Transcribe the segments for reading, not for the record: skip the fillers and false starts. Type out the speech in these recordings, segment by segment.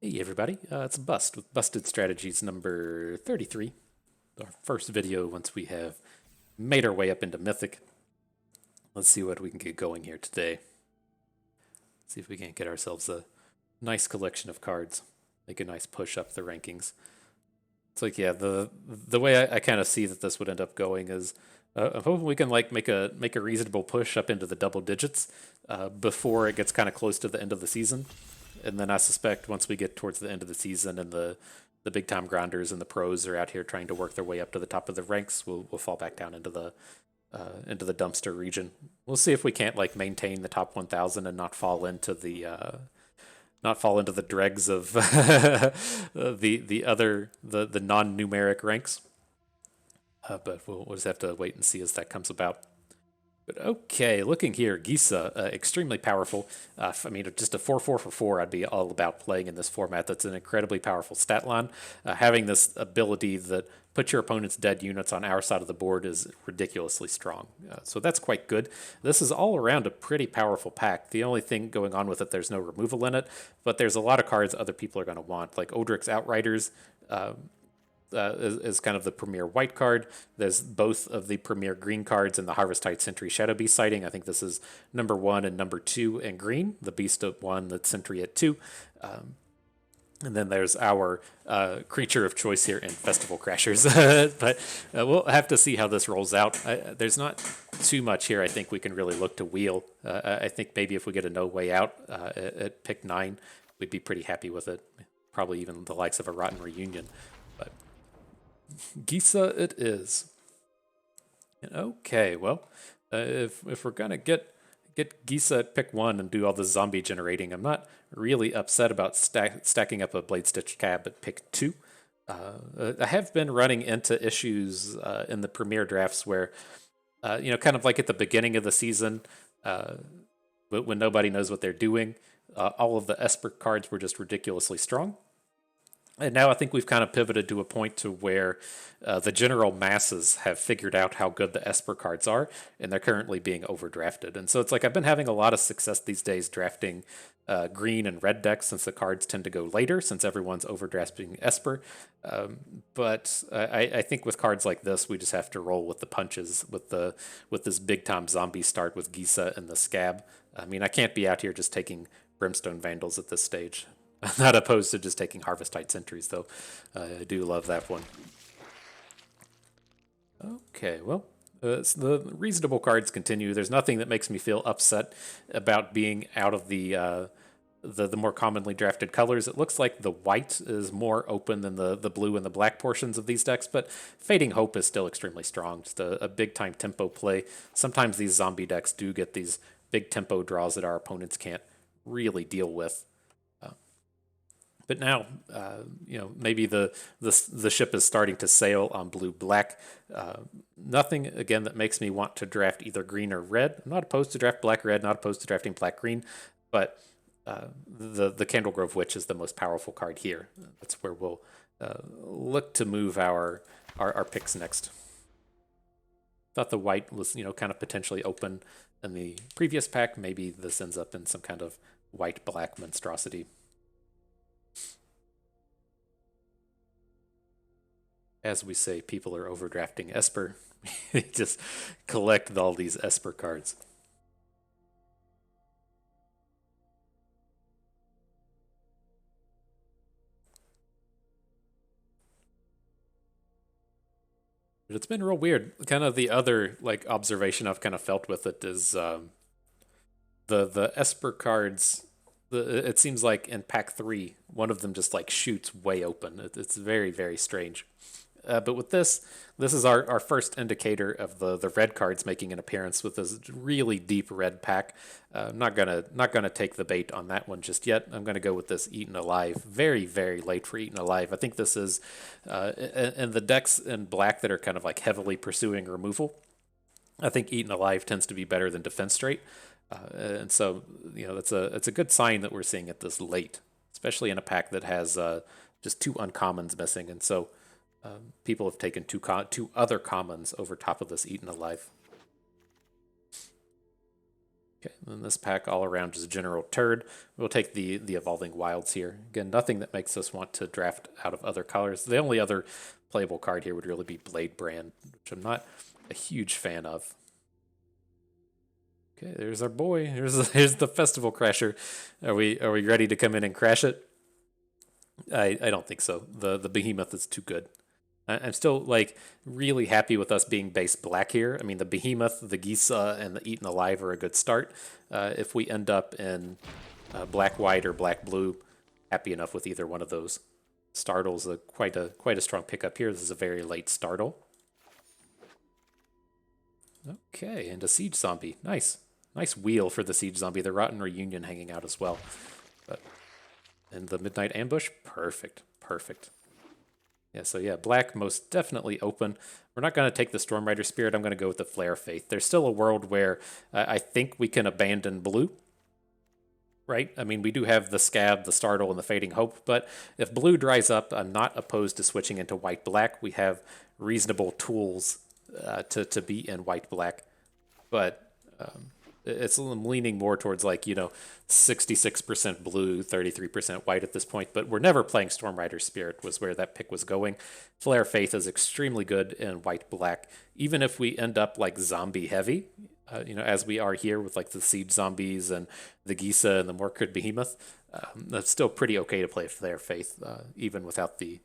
Hey everybody, it's Bust with Busted Strategies number 33. Our first video once we have made our way up into Mythic. Let's see what we can get going here today. See if we can't get ourselves a nice collection of cards. Make a nice push up the rankings. It's like, yeah, the way I kind of see that this would end up going is I'm hoping we can like make a reasonable push up into the double digits before it gets kind of close to the end of the season. And then I suspect once we get towards the end of the season and the big time grinders and the pros are out here trying to work their way up to the top of the ranks, we'll fall back down into the dumpster region. We'll see if we can't like maintain the top 1,000 and not fall into the dregs of the non numeric ranks. But we'll just have to wait and see as that comes about. But okay, looking here, Gisa, extremely powerful. I mean, just a 4-4 for 4, I'd be all about playing in this format. That's an incredibly powerful stat line. Having this ability that puts your opponent's dead units on our side of the board is ridiculously strong. So that's quite good. This is all around a pretty powerful pack. The only thing going on with it, there's no removal in it, but there's a lot of cards other people are going to want, like Odric's Outriders. Is kind of the premier white card. There's both of the premier green cards in the Harvestite Sentry Shadow Beast sighting. I think this is number 1 and number 2 in green. The Beast at 1, the Sentry at 2. And then there's our creature of choice here in Festival Crashers. But we'll have to see how this rolls out. There's not too much here I think we can really look to wheel. I think maybe if we get a no way out at pick 9, we'd be pretty happy with it. Probably even the likes of a Rotten Reunion. But Gisa it is. Okay, well, if we're gonna get Gisa at pick 1 and do all the zombie generating, I'm not really upset about stacking up a Blade Stitch Cab at pick 2. I have been running into issues in the premier drafts where, kind of like at the beginning of the season, when nobody knows what they're doing, all of the Esper cards were just ridiculously strong. And now I think we've kind of pivoted to a point to where the general masses have figured out how good the Esper cards are, and they're currently being overdrafted. And so it's like I've been having a lot of success these days drafting green and red decks since the cards tend to go later, since everyone's overdrafting Esper. But I think with cards like this, we just have to roll with the punches with this big time zombie start with Gisa and the Scab. I mean, I can't be out here just taking Brimstone Vandals at this stage. I'm not opposed to just taking Harvestite Sentries, though. I do love that one. Okay, well, the reasonable cards continue. There's nothing that makes me feel upset about being out of the more commonly drafted colors. It looks like the white is more open than the blue and the black portions of these decks, but Fading Hope is still extremely strong. Just a big time tempo play. Sometimes these zombie decks do get these big tempo draws that our opponents can't really deal with. But now, maybe the ship is starting to sail on blue-black. Nothing, again, that makes me want to draft either green or red. I'm not opposed to draft black-red, not opposed to drafting black-green, but the Candlegrove Witch is the most powerful card here. That's where we'll look to move our picks next. Thought the white was, kind of potentially open in the previous pack. Maybe this ends up in some kind of white-black monstrosity. As we say, people are overdrafting Esper. Just collect all these Esper cards. But it's been real weird. Kind of the other like observation I've kind of felt with it is the Esper cards. It seems like in pack 3, one of them just like shoots way open. It's very, very strange. But with this is our first indicator of the red cards making an appearance with this really deep red pack. I'm not gonna take the bait on that one just yet. I'm gonna go with this Eaten Alive. Very, very late for Eaten Alive. I think this is and the decks in black that are kind of like heavily pursuing removal. I think Eaten Alive tends to be better than Defense Straight. And so, it's a good sign that we're seeing it this late, especially in a pack that has just 2 uncommons missing. And so people have taken two other commons over top of this Eaten Alive. Okay, then this pack all around is a general turd. We'll take the Evolving Wilds here. Again, nothing that makes us want to draft out of other colors. The only other playable card here would really be Blade Brand, which I'm not a huge fan of. Okay, there's our boy. Here's the Festival Crasher. Are we ready to come in and crash it? I don't think so. The Behemoth is too good. I'm still like really happy with us being base black here. I mean, the Behemoth, the Gisa, and the Eaten Alive are a good start. If we end up in black white or black blue, happy enough with either one of those. Startle's quite a strong pickup here. This is a very late Startle. Okay, and a Siege Zombie. Nice wheel for the Siege Zombie. The Rotten Reunion hanging out as well. And the Midnight Ambush, perfect. Yeah, so yeah, black most definitely open. We're not going to take the Storm Rider Spirit. I'm going to go with the Flare Faith. There's still a world where I think we can abandon blue, right? I mean, we do have the Scab, the Startle, and the Fading Hope, but if blue dries up, I'm not opposed to switching into white-black. We have reasonable tools to be in white-black, but I'm leaning more towards 66% blue, 33% white at this point, but we're never playing Storm Rider Spirit was where that pick was going. Flare Faith is extremely good in white-black, even if we end up like zombie heavy, as we are here with like the Siege Zombies and the Gisa and the Morkrid Behemoth. That's still pretty okay to play Flare Faith, even without the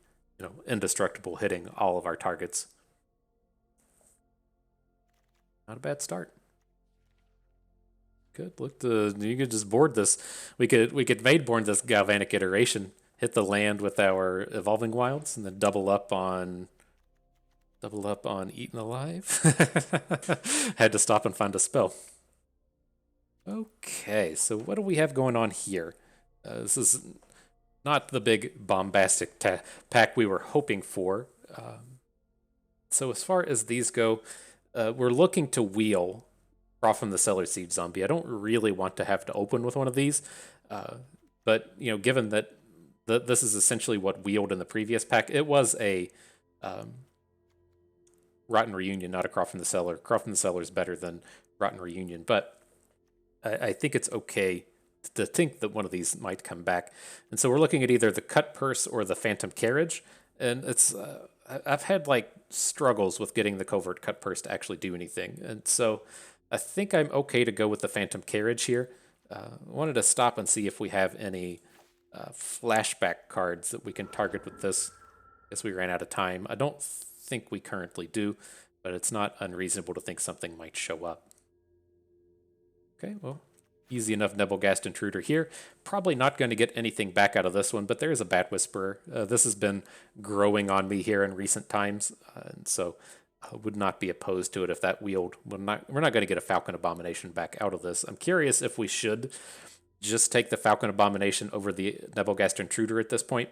indestructible hitting all of our targets. Not a bad start. Good. Look, you could just board this. We could Maidborn this Galvanic Iteration, hit the land with our Evolving Wilds, and then double up on Eaten Alive. Had to stop and find a spell. Okay, so what do we have going on here? This is not the big bombastic pack we were hoping for. So as far as these go, we're looking to wheel from the Cellar Siege Zombie. I don't really want to have to open with one of these, but given that this is essentially what wheeled in the previous pack, it was a Rotten Reunion, not a Craw from the Cellar. Craw from the Cellar is better than Rotten Reunion, but I think it's okay to think that one of these might come back. And so we're looking at either the Cut Purse or the Phantom Carriage, and it's I've had struggles with getting the Covert Cut Purse to actually do anything, and so I think I'm okay to go with the Phantom Carriage here. I wanted to stop and see if we have any flashback cards that we can target with this. Guess we ran out of time. I don't think we currently do, but it's not unreasonable to think something might show up. Okay, well, easy enough Nebelgast Intruder here. Probably not going to get anything back out of this one, but there is a Bat Whisperer. This has been growing on me here in recent times, and so would not be opposed to it if that wheeled. We're not going to get a Falcon Abomination back out of this. I'm curious if we should just take the Falcon Abomination over the Nebelgast Intruder at this point,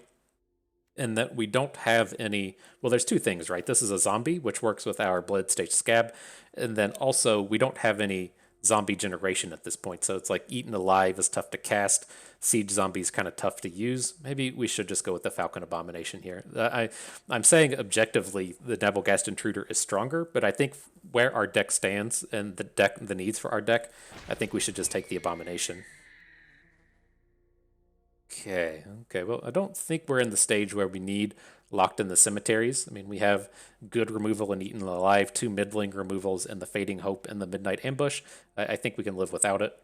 and that we don't have any. Well, there's two things, right? This is a zombie, which works with our Blood Stage Scab, and then also we don't have any zombie generation at this point, so it's like Eaten Alive is tough to cast. Siege Zombie is kind of tough to use. Maybe we should just go with the Falcon Abomination here. I'm saying objectively the Nebelgast Intruder is stronger, but I think where our deck stands and the needs for our deck, I think we should just take the Abomination. Okay, well, I don't think we're in the stage where we need Locked in the Cemeteries. I mean, we have good removal in Eaten Alive, 2 middling removals, and the Fading Hope and the Midnight Ambush. I think we can live without it.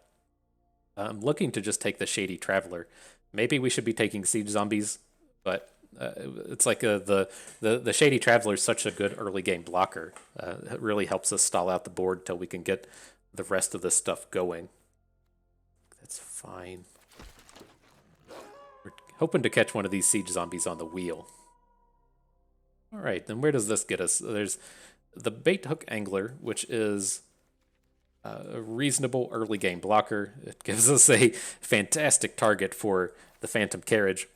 I'm looking to just take the Shady Traveler. Maybe we should be taking Siege Zombies, but it's like the Shady Traveler is such a good early game blocker. It really helps us stall out the board till we can get the rest of this stuff going. That's fine. We're hoping to catch one of these Siege Zombies on the wheel. All right, then where does this get us? There's the Bait Hook Angler, which is a reasonable early game blocker. It gives us a fantastic target for the Phantom Carriage.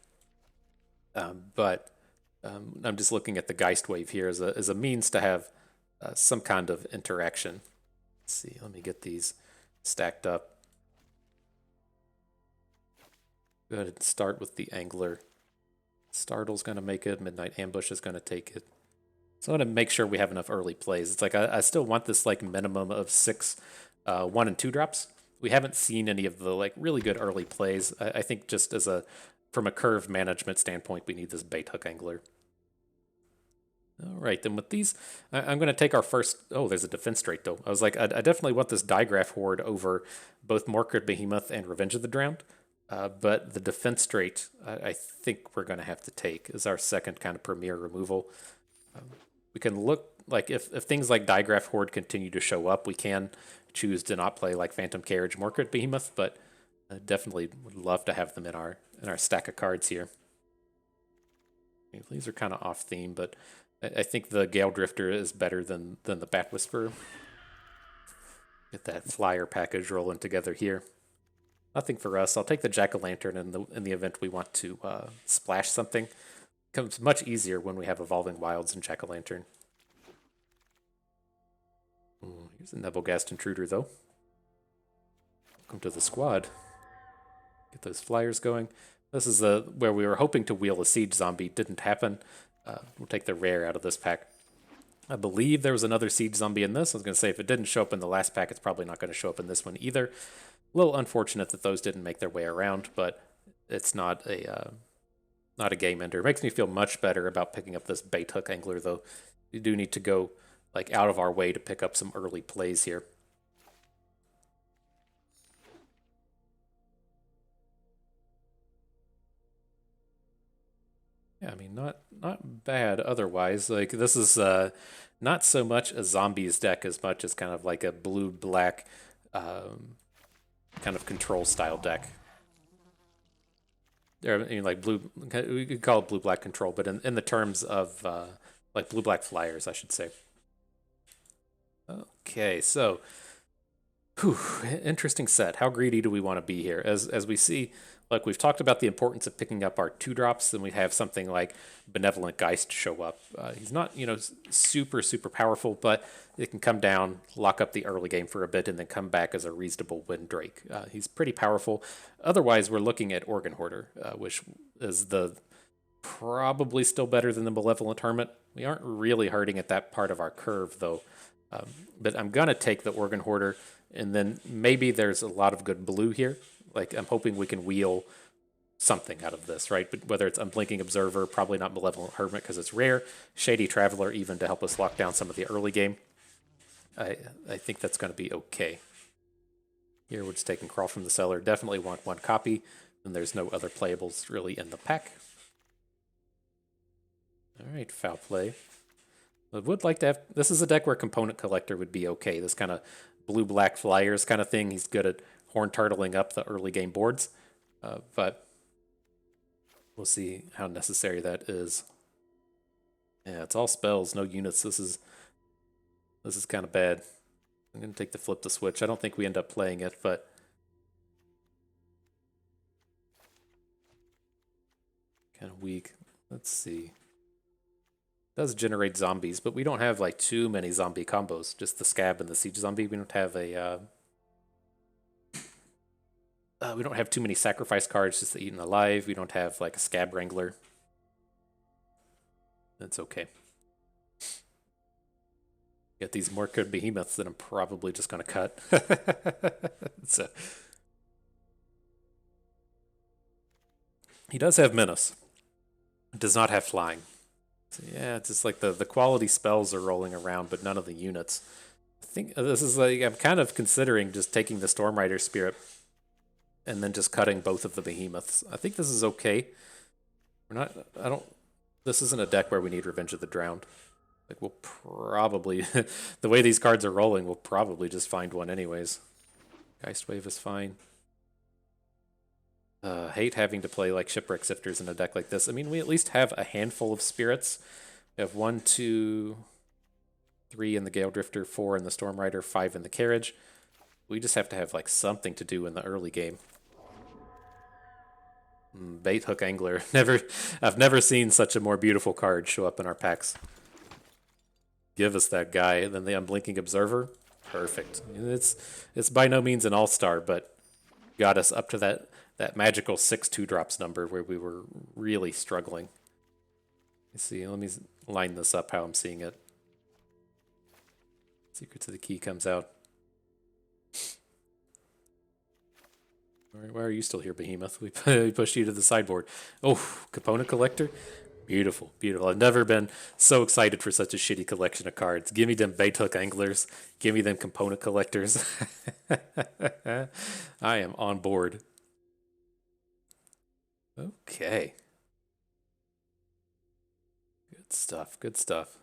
But I'm just looking at the Geist Wave here as a means to have some kind of interaction. Let's see, let me get these stacked up. Go ahead and start with the Angler. Startle's going to make it. Midnight Ambush is going to take it. So I want to make sure we have enough early plays. It's like I still want this minimum of 6 1 and 2 drops. we haven't seen any of the like really good early plays. I think just from a curve management standpoint, we need this bait hook angler. All right, then with these, I'm going to take our first. Oh, there's a defense trait though. I was like, I definitely want this digraph horde over both Morkrid Behemoth and Revenge of the Drowned. But the defense trait, I think we're going to have to take as our second kind of premier removal. We can look like if things like digraph horde continue to show up, we can choose to not play like Phantom Carriage, Morkrid Behemoth, but definitely would love to have them in our stack of cards here. These are kind of off theme, but I think the Gale Drifter is better than the Bat Whisperer. Get that flyer package rolling together here. Nothing for us. I'll take the Jack-o'-lantern in the event we want to splash something. Comes much easier when we have Evolving Wilds and Jack-o'-lantern. Here's a Nebelgast Intruder, though. Welcome to the squad. Get those flyers going. This is where we were hoping to wheel a Siege Zombie. Didn't happen. We'll take the rare out of this pack. I believe there was another Siege Zombie in this. I was going to say, if it didn't show up in the last pack, it's probably not going to show up in this one either. A little unfortunate that those didn't make their way around, but it's not a game ender. It makes me feel much better about picking up this bait hook angler, though. You do need to go like out of our way to pick up some early plays here. Yeah, I mean, not bad otherwise. Like, this is not so much a zombies deck as much as kind of like a blue-black kind of control style deck. I mean, like blue, we could call it blue-black control, but in the terms of like blue-black flyers, I should say. Okay, so interesting set. How greedy do we want to be here? As we see, like we've talked about the importance of picking up our 2-drops, and we have something like Benevolent Geist show up. He's not, super powerful, but it can come down, lock up the early game for a bit, and then come back as a reasonable Windrake. He's pretty powerful. Otherwise, we're looking at Organ Hoarder, which is probably still better than the Malevolent Hermit. We aren't really hurting at that part of our curve, though. But I'm going to take the Organ Hoarder, and then maybe there's a lot of good blue here. Like, I'm hoping we can wheel something out of this, right? But whether it's Unblinking Observer, probably not Malevolent Hermit because it's rare, Shady Traveler even to help us lock down some of the early game. I think that's going to be okay. Here we're just taking Crawl from the Cellar. Definitely want 1 copy, and there's no other playables really in the pack. All right, foul play. I would like to have... This is a deck where Component Collector would be okay. This kind of blue-black flyers kind of thing. He's good at horn turtling up the early game boards, but we'll see how necessary that is. Yeah, it's all spells, no units. This is kind of bad. I'm going to take the Flip the Switch. I don't think we end up playing it, but kind of weak. Let's see. It does generate zombies, but we don't have like too many zombie combos. Just the Scab and the Siege Zombie. We don't have a... we don't have too many sacrifice cards, just the Eaten Alive. We don't have like a Scab Wrangler. That's okay. Get these Morkrid Behemoths that I'm probably just going to cut. So, he does have Menace. Does not have Flying. So yeah, it's just like the quality spells are rolling around, but none of the units. I think this is like, I'm kind of considering just taking the Stormrider Spirit and then just cutting both of the behemoths. I think this is okay. This isn't a deck where we need Revenge of the Drowned. Like, we'll probably, the way these cards are rolling, we'll probably just find one anyways. Geistwave is fine. Hate having to play like Shipwreck Sifters in a deck like this. I mean, we at least have a handful of spirits. We have 1, 2, 3 in the Gale Drifter, 4 in the Stormrider, 5 in the Carriage. We just have to have like something to do in the early game. Bait Hook Angler. I've never seen such a more beautiful card show up in our packs. Give us that guy. And then the Unblinking Observer. Perfect. It's by no means an all-star, but got us up to that magical 6 2-drops number where we were really struggling. Let's see, let me line this up how I'm seeing it. Secrets of the Key comes out. Why are you still here, Behemoth? We pushed you to the sideboard. Oh, Component Collector? Beautiful, beautiful. I've never been so excited for such a shitty collection of cards. Give me them bait hook anglers. Give me them component collectors. I am on board. Okay. Good stuff, good stuff.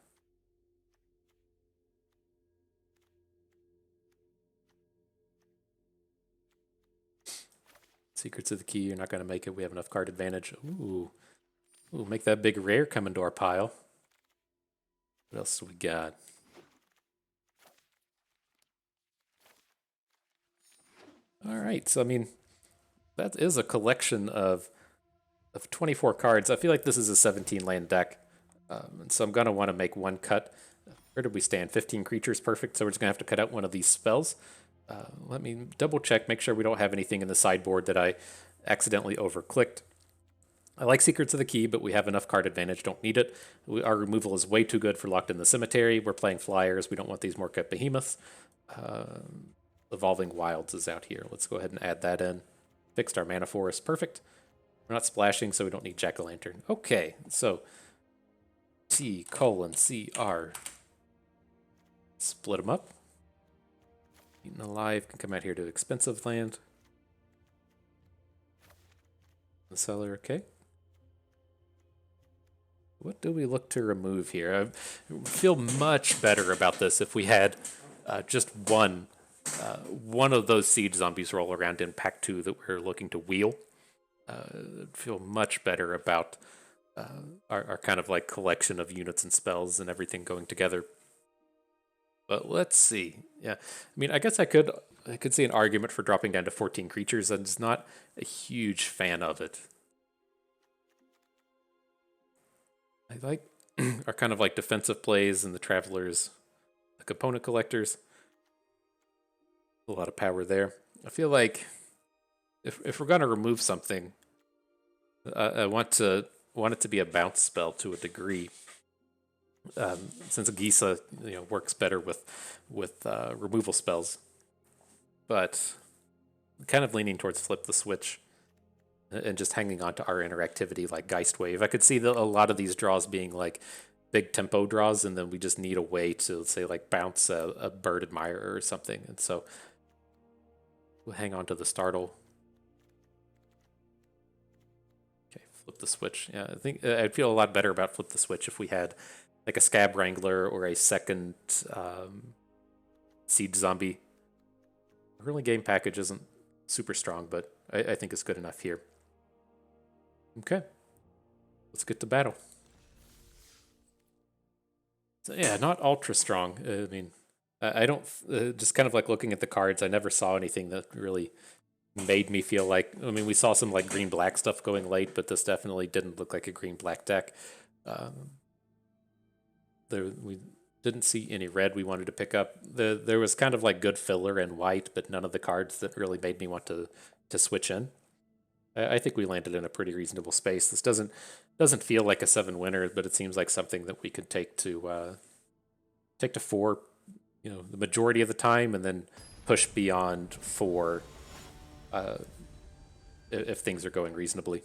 Secrets of the Key, you're not going to make it. We have enough card advantage. Ooh. Ooh, make that big rare come into our pile. What else do we got? All right, so I mean, that is a collection of 24 cards. I feel like this is a 17 land deck, and so I'm gonna want to make one cut. Where did we stand? 15 creatures, perfect. So we're just gonna have to cut out one of these spells. Let me double check, make sure we don't have anything in the sideboard that I accidentally overclicked. I like Secrets of the Key, but we have enough card advantage, don't need it. Our removal is way too good for Locked in the Cemetery. We're playing Flyers, we don't want these Morcut Behemoths. Evolving Wilds is out here. Let's go ahead and add that in. Fixed our Mana Forest, perfect. We're not splashing, so we don't need Jack-o'-lantern. Okay, so T:(CR. Split them up. Eaten Alive can come out here to expensive land. The cellar, okay. What do we look to remove here? I feel much better about this if we had just one of those siege zombies roll around in pack 2 that we're looking to wheel. I'd feel much better about our kind of like collection of units and spells and everything going together. But let's see. Yeah, I mean, I guess I could see an argument for dropping down to 14 creatures. I'm just not a huge fan of it. I like our kind of like defensive plays and the Travelers, the component collectors. A lot of power there. I feel like if we're gonna remove something, I want it to be a bounce spell to a degree. Since Gisa works better with removal spells, but kind of leaning towards flip the switch and just hanging on to our interactivity like Geist Wave. I could see a lot of these draws being like big tempo draws, and then we just need a way to say like bounce a Bird Admirer or something, and so we'll hang on to the Startle. Okay, flip the switch. Yeah, I think I'd feel a lot better about flip the switch if we had like a Scab Wrangler or a second Siege Zombie. Early game package isn't super strong, but I think it's good enough here. Okay, let's get to battle. So yeah, not ultra strong. I mean, I don't, just kind of like looking at the cards, I never saw anything that really made me feel like, I mean, we saw some like green-black stuff going late, but this definitely didn't look like a green-black deck. We didn't see any red we wanted to pick up. There was kind of like good filler in white, but none of the cards that really made me want to switch in. I think we landed in a pretty reasonable space. This doesn't feel like a 7 winner, but it seems like something that we could take to 4, the majority of the time, and then push beyond 4 if things are going reasonably.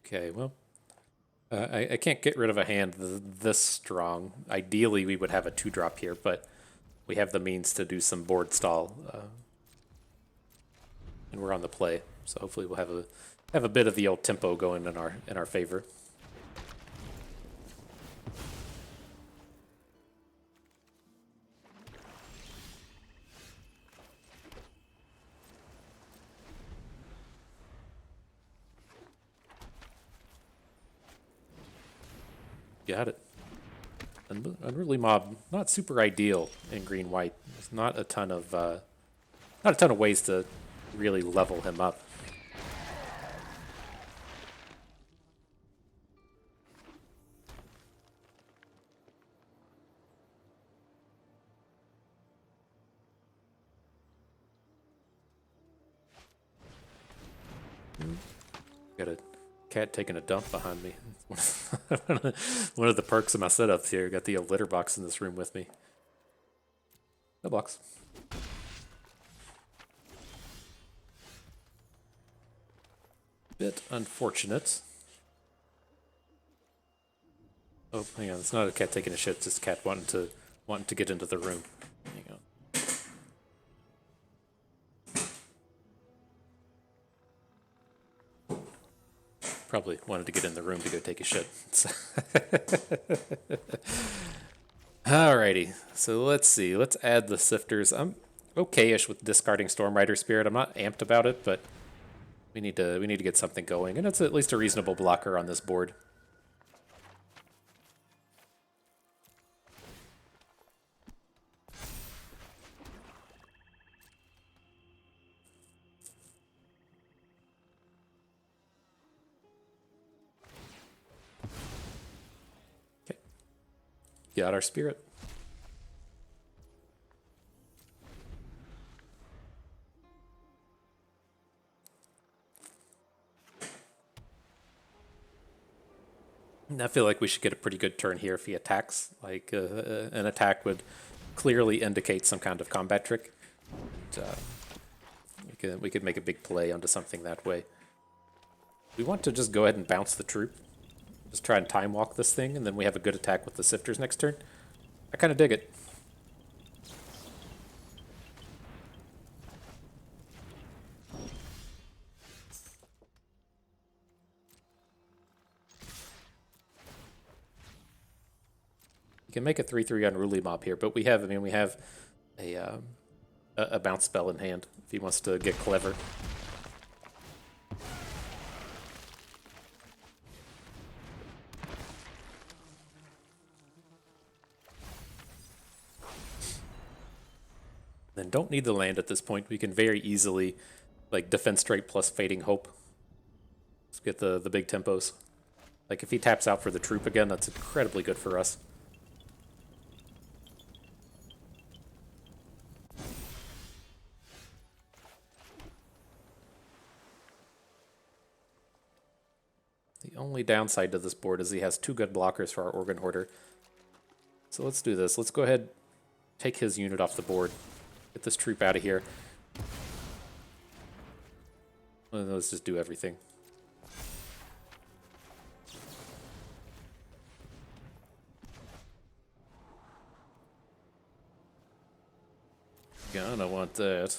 Okay, well, I can't get rid of a hand this strong. Ideally, we would have a 2-drop here, but we have the means to do some board stall, and we're on the play. So hopefully, we'll have a bit of the old tempo going in our favor. Got it. Unruly Mob, not super ideal in green-white. There's not a ton of ways to really level him up. Got a cat taking a dump behind me. One of the perks of my setups here. Got the litter box in this room with me. No blocks. Bit unfortunate. Oh, hang on. It's not a cat taking a shit. It's just a cat wanting to get into the room. Hang on. Probably wanted to get in the room to go take a shit. Alrighty. So let's see. Let's add the sifters. I'm okay-ish with discarding Stormrider Spirit. I'm not amped about it, but we need to get something going, and it's at least a reasonable blocker on this board. Okay. Got our spirit. And I feel like we should get a pretty good turn here if he attacks. Like, an attack would clearly indicate some kind of combat trick. And, we could make a big play onto something that way. We want to just go ahead and bounce the troop. Just try and time walk this thing, and then we have a good attack with the sifters next turn. I kind of dig it. You can make a 3/3 unruly mob here, but we have a bounce spell in hand if he wants to get clever. Then don't need the land at this point. We can very easily like defend straight plus Fading Hope. Let's get the big tempos. Like if he taps out for the troop again, that's incredibly good for us. The only downside to this board is he has 2 good blockers for our Organ Hoarder. So let's do this. Let's go ahead, take his unit off the board. Get this troop out of here. Let's just do everything. Gonna want that.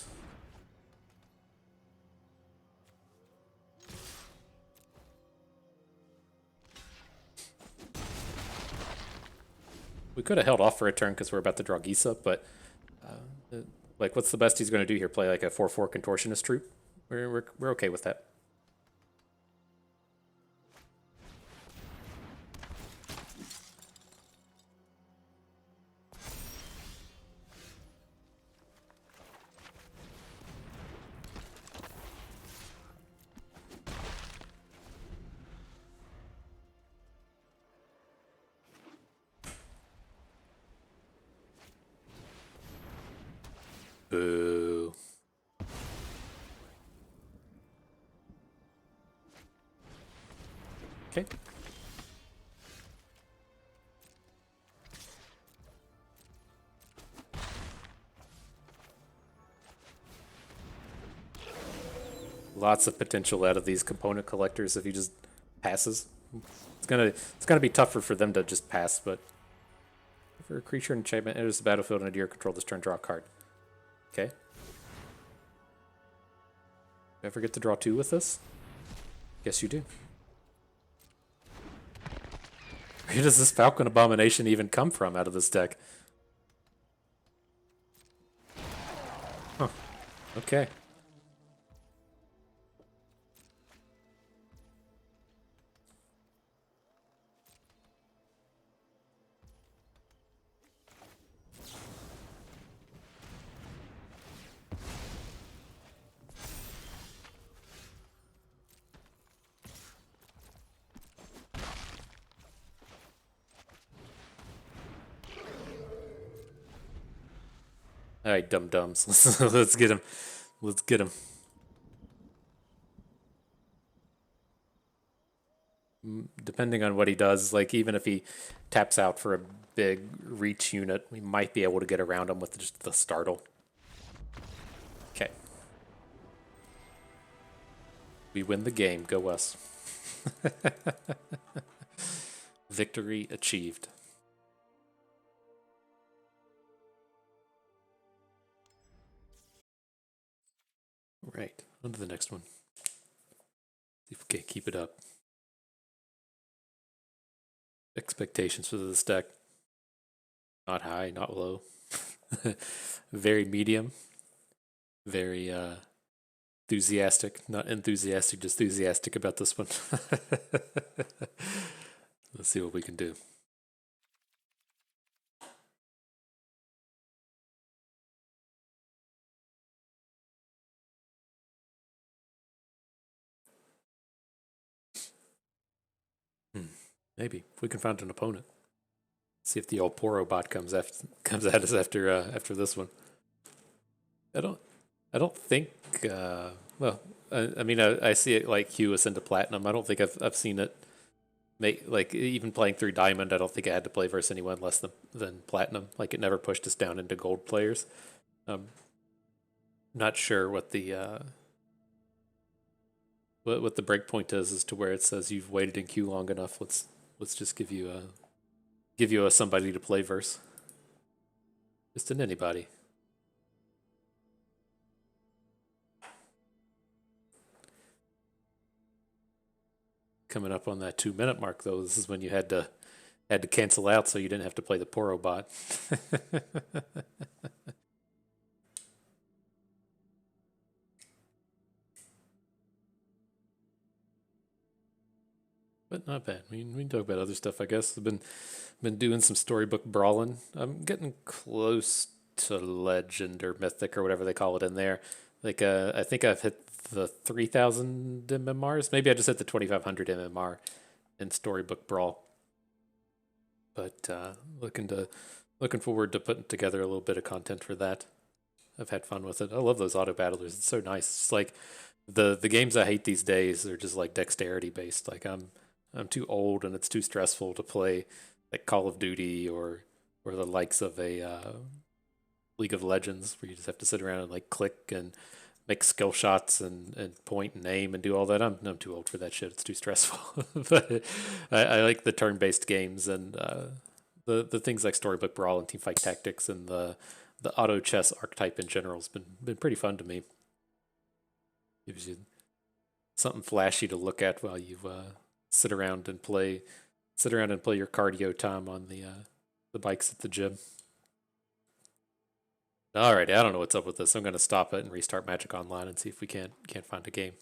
We could have held off for a turn because we're about to draw Gisa, but like, what's the best he's going to do here? Play like a 4/4 Contortionist troop? We're okay with that. Boo. Okay. Lots of potential out of these component collectors if he just passes. It's gonna be tougher for them to just pass, but for a creature enchantment enters the battlefield and under your control this turn, draw a card. Okay. Ever get to draw 2 with this? Yes, you do. Where does this Falcon Abomination even come from out of this deck? Huh. Okay. All right, dum-dums. Let's get him. Let's get him. depending on what he does, like even if he taps out for a big reach unit, we might be able to get around him with just the startle. Okay. We win the game. Go us. Victory achieved. Right. On to the next one. See if we can't keep it up. Expectations for this deck. Not high, not low. Very medium. Very enthusiastic. Not enthusiastic, just enthusiastic about this one. Let's see what we can do. Maybe if we can find an opponent. See if the old Poro bot comes at us after this one. I don't think. Well, I mean, I see it like Hue us into platinum. I don't think I've seen it make like even playing through diamond. I don't think I had to play versus anyone less than platinum. Like it never pushed us down into gold players. Not sure what the what the breakpoint is as to where it says you've waited in queue long enough. Let's just give you a somebody to play verse. Just an anybody. Coming up on that 2-minute mark though, this is when you had to cancel out so you didn't have to play the Poro bot. But not bad. I mean, we can talk about other stuff, I guess. I've been doing some storybook brawling. I'm getting close to legend or mythic or whatever they call it in there. Like, I think I've hit the 3,000 MMRs. Maybe I just hit the 2,500 MMR in storybook brawl. But looking forward to putting together a little bit of content for that. I've had fun with it. I love those auto battlers. It's so nice. It's like the games I hate these days are just like dexterity based. Like I'm too old and it's too stressful to play like Call of Duty or the likes of a League of Legends where you just have to sit around and like click and make skill shots and point and aim and do all that. I'm too old for that shit. It's too stressful. But I like the turn based games and the things like Storybook Brawl and Teamfight Tactics and the auto chess archetype in general has been pretty fun to me. Gives you something flashy to look at while you sit around and play your cardio time on the bikes at the gym. Alrighty, I don't know what's up with this. I'm gonna stop it and restart Magic Online and see if we can't find a game.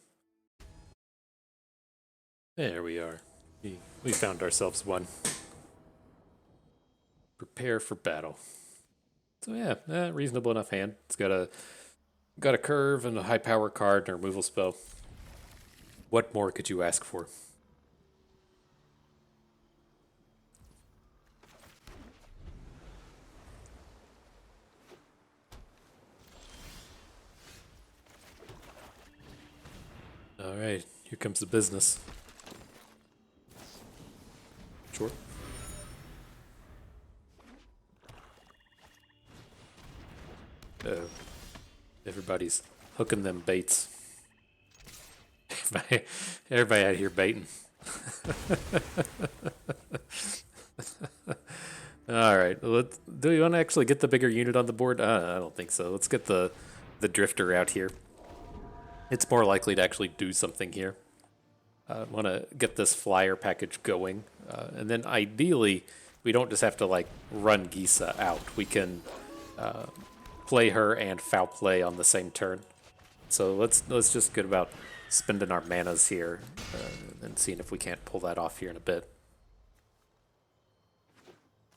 There we are. We found ourselves one. Prepare for battle. So yeah, reasonable enough hand. It's got a curve and a high power card and a removal spell. What more could you ask for? All right, here comes the business. Sure. Everybody's hooking them baits. Everybody out here baiting. All right, do you want to actually get the bigger unit on the board? I don't think so. Let's get the drifter out here. It's more likely to actually do something here. I want to get this flyer package going, and then ideally we don't just have to like run Gisa out. We can play her and foul play on the same turn. So let's just get about spending our manas here and seeing if we can't pull that off here in a bit.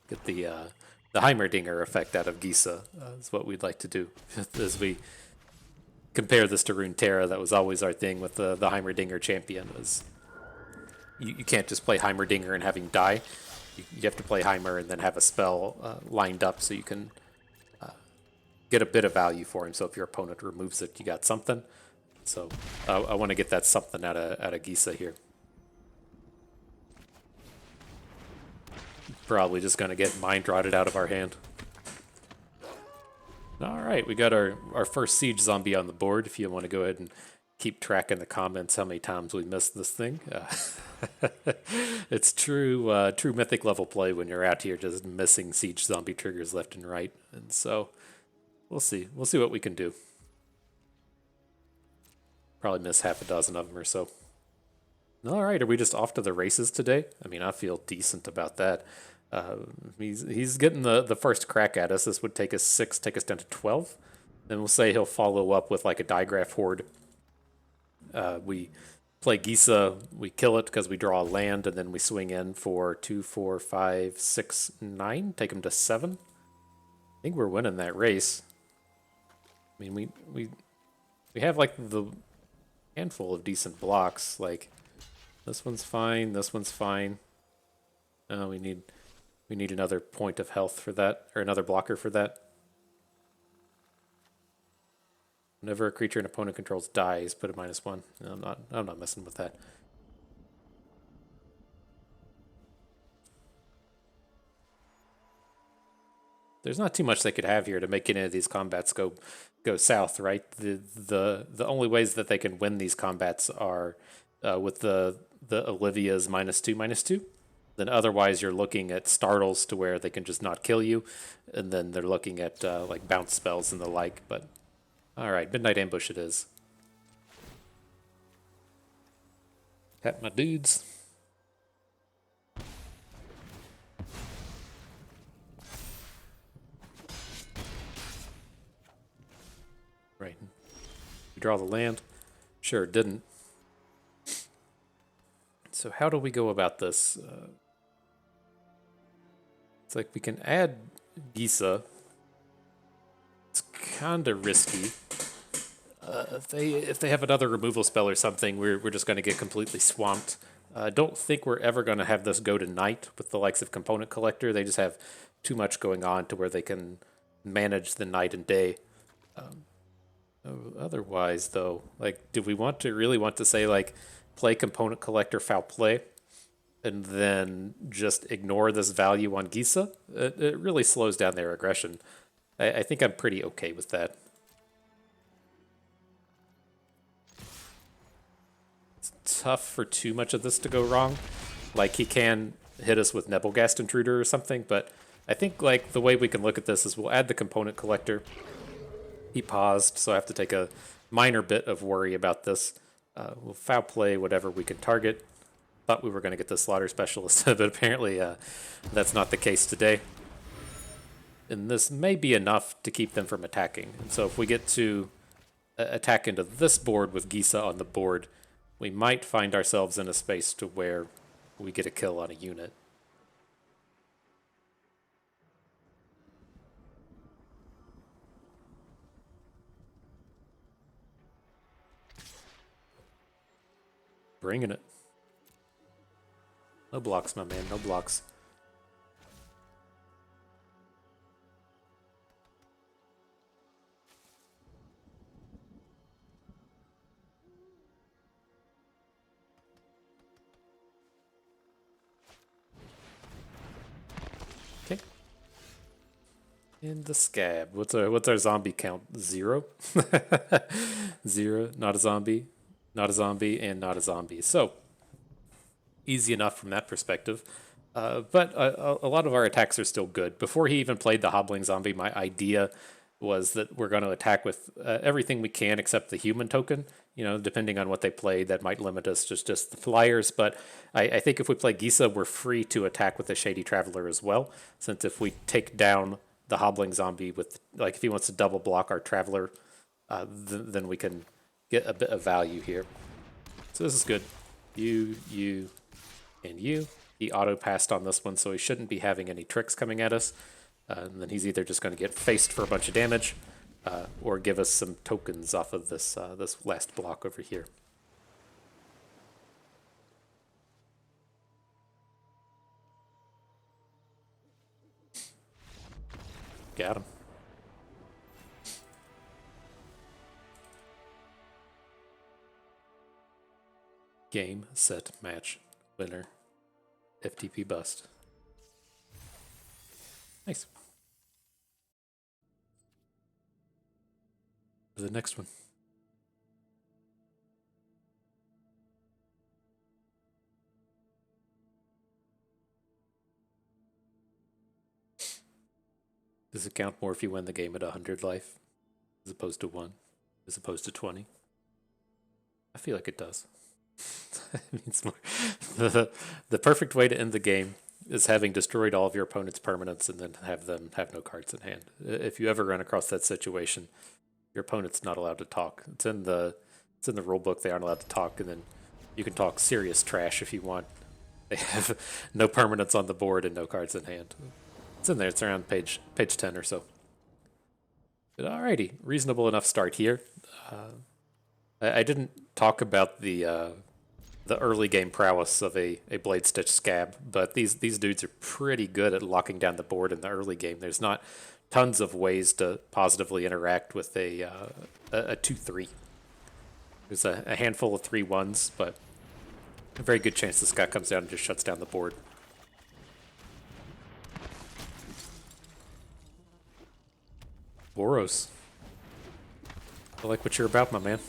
Get the Heimerdinger effect out of Gisa is what we'd like to do as we compare this to Runeterra. That was always our thing with the Heimerdinger champion. Was you can't just play Heimerdinger and have him die. You have to play Heimer and then have a spell lined up so you can get a bit of value for him. So if your opponent removes it, you got something. So I want to get that something out of Gisa here. probably just going to get mind rotted out of our hand. All right, we got our first siege zombie on the board. If you want to go ahead and keep track in the comments how many times we missed this thing. It's true mythic level play when you're out here just missing siege zombie triggers left and right. And so we'll see what we can do. Probably miss half a dozen of them or so. All right, are we just off to the races today? I mean, I feel decent about that. He's getting the first crack at us. This would take us 6, take us down to 12. Then we'll say he'll follow up with like a digraph horde. We play Gisa, we kill it because we draw a land, and then we swing in for 2, 4, 5, 6, 9. Take him to 7. I think we're winning that race. I mean, we have like the handful of decent blocks. Like this one's fine. This one's fine. We need another point of health for that, or another blocker for that. Whenever a creature an opponent controls dies, put a -1. No, I'm not messing with that. There's not too much they could have here to make any of these combats go south, right? The only ways that they can win these combats are with the Olivia's -2/-2. Then otherwise you're looking at startles to where they can just not kill you, and then they're looking at like bounce spells and the like. But all right, Midnight Ambush it is. Tap my dudes. Right. We draw the land. Sure, didn't. So how do we go about this? It's like we can add Gisa. It's kind of risky. If they have another removal spell or something, we're just going to get completely swamped. I don't think we're ever going to have this go to night with the likes of Component Collector. They just have too much going on to where they can manage the night and day. Otherwise, though, like, do we really want to say, like, play Component Collector foul play and then just ignore this value on Gisa? It really slows down their aggression. I think I'm pretty okay with that. It's tough for too much of this to go wrong. Like, he can hit us with Nebelgast Intruder or something, but I think, like, the way we can look at this is we'll add the Component Collector. He paused, so I have to take a minor bit of worry about this. We'll foul play whatever we can target. Thought we were going to get the Slaughter Specialist, but apparently that's not the case today. And this may be enough to keep them from attacking. And so if we get to attack into this board with Gisa on the board, we might find ourselves in a space to where we get a kill on a unit. Bringing it. No blocks, my man, no blocks. Okay. In the scab. What's our zombie count? 0? 0, not a zombie, not a zombie, and not a zombie. So easy enough from that perspective. But a lot of our attacks are still good. Before he even played the Hobbling Zombie, my idea was that we're going to attack with everything we can except the human token. You know, depending on what they play, that might limit us to just the flyers. But I think if we play Gisa, we're free to attack with the Shady Traveler as well. Since if we take down the Hobbling Zombie with, like, if he wants to double block our Traveler, then we can get a bit of value here. So this is good. You, and you. He auto-passed on this one, so he shouldn't be having any tricks coming at us. And then he's either just going to get faced for a bunch of damage, or give us some tokens off of this this last block over here. Got him. Game, set, match, winner. FTP bust. Nice. The next one. Does it count more if you win the game at 100 life as opposed to 1, as opposed to 20? I feel like it does. It means more. The perfect way to end the game is having destroyed all of your opponent's permanents and then have them have no cards in hand. If you ever run across that situation, your opponent's not allowed to talk. It's in the rule book. They aren't allowed to talk, and then you can talk serious trash if you want. They have no permanents on the board and no cards in hand. It's in there. It's around page 10 or so. But alrighty, reasonable enough start here. I didn't talk about the early game prowess of a Blade Stitch Scab, but these dudes are pretty good at locking down the board in the early game. There's not tons of ways to positively interact with a 2/3. There's a handful of 3/1s, but a very good chance this guy comes down and just shuts down the board. Boros. I like what you're about, my man.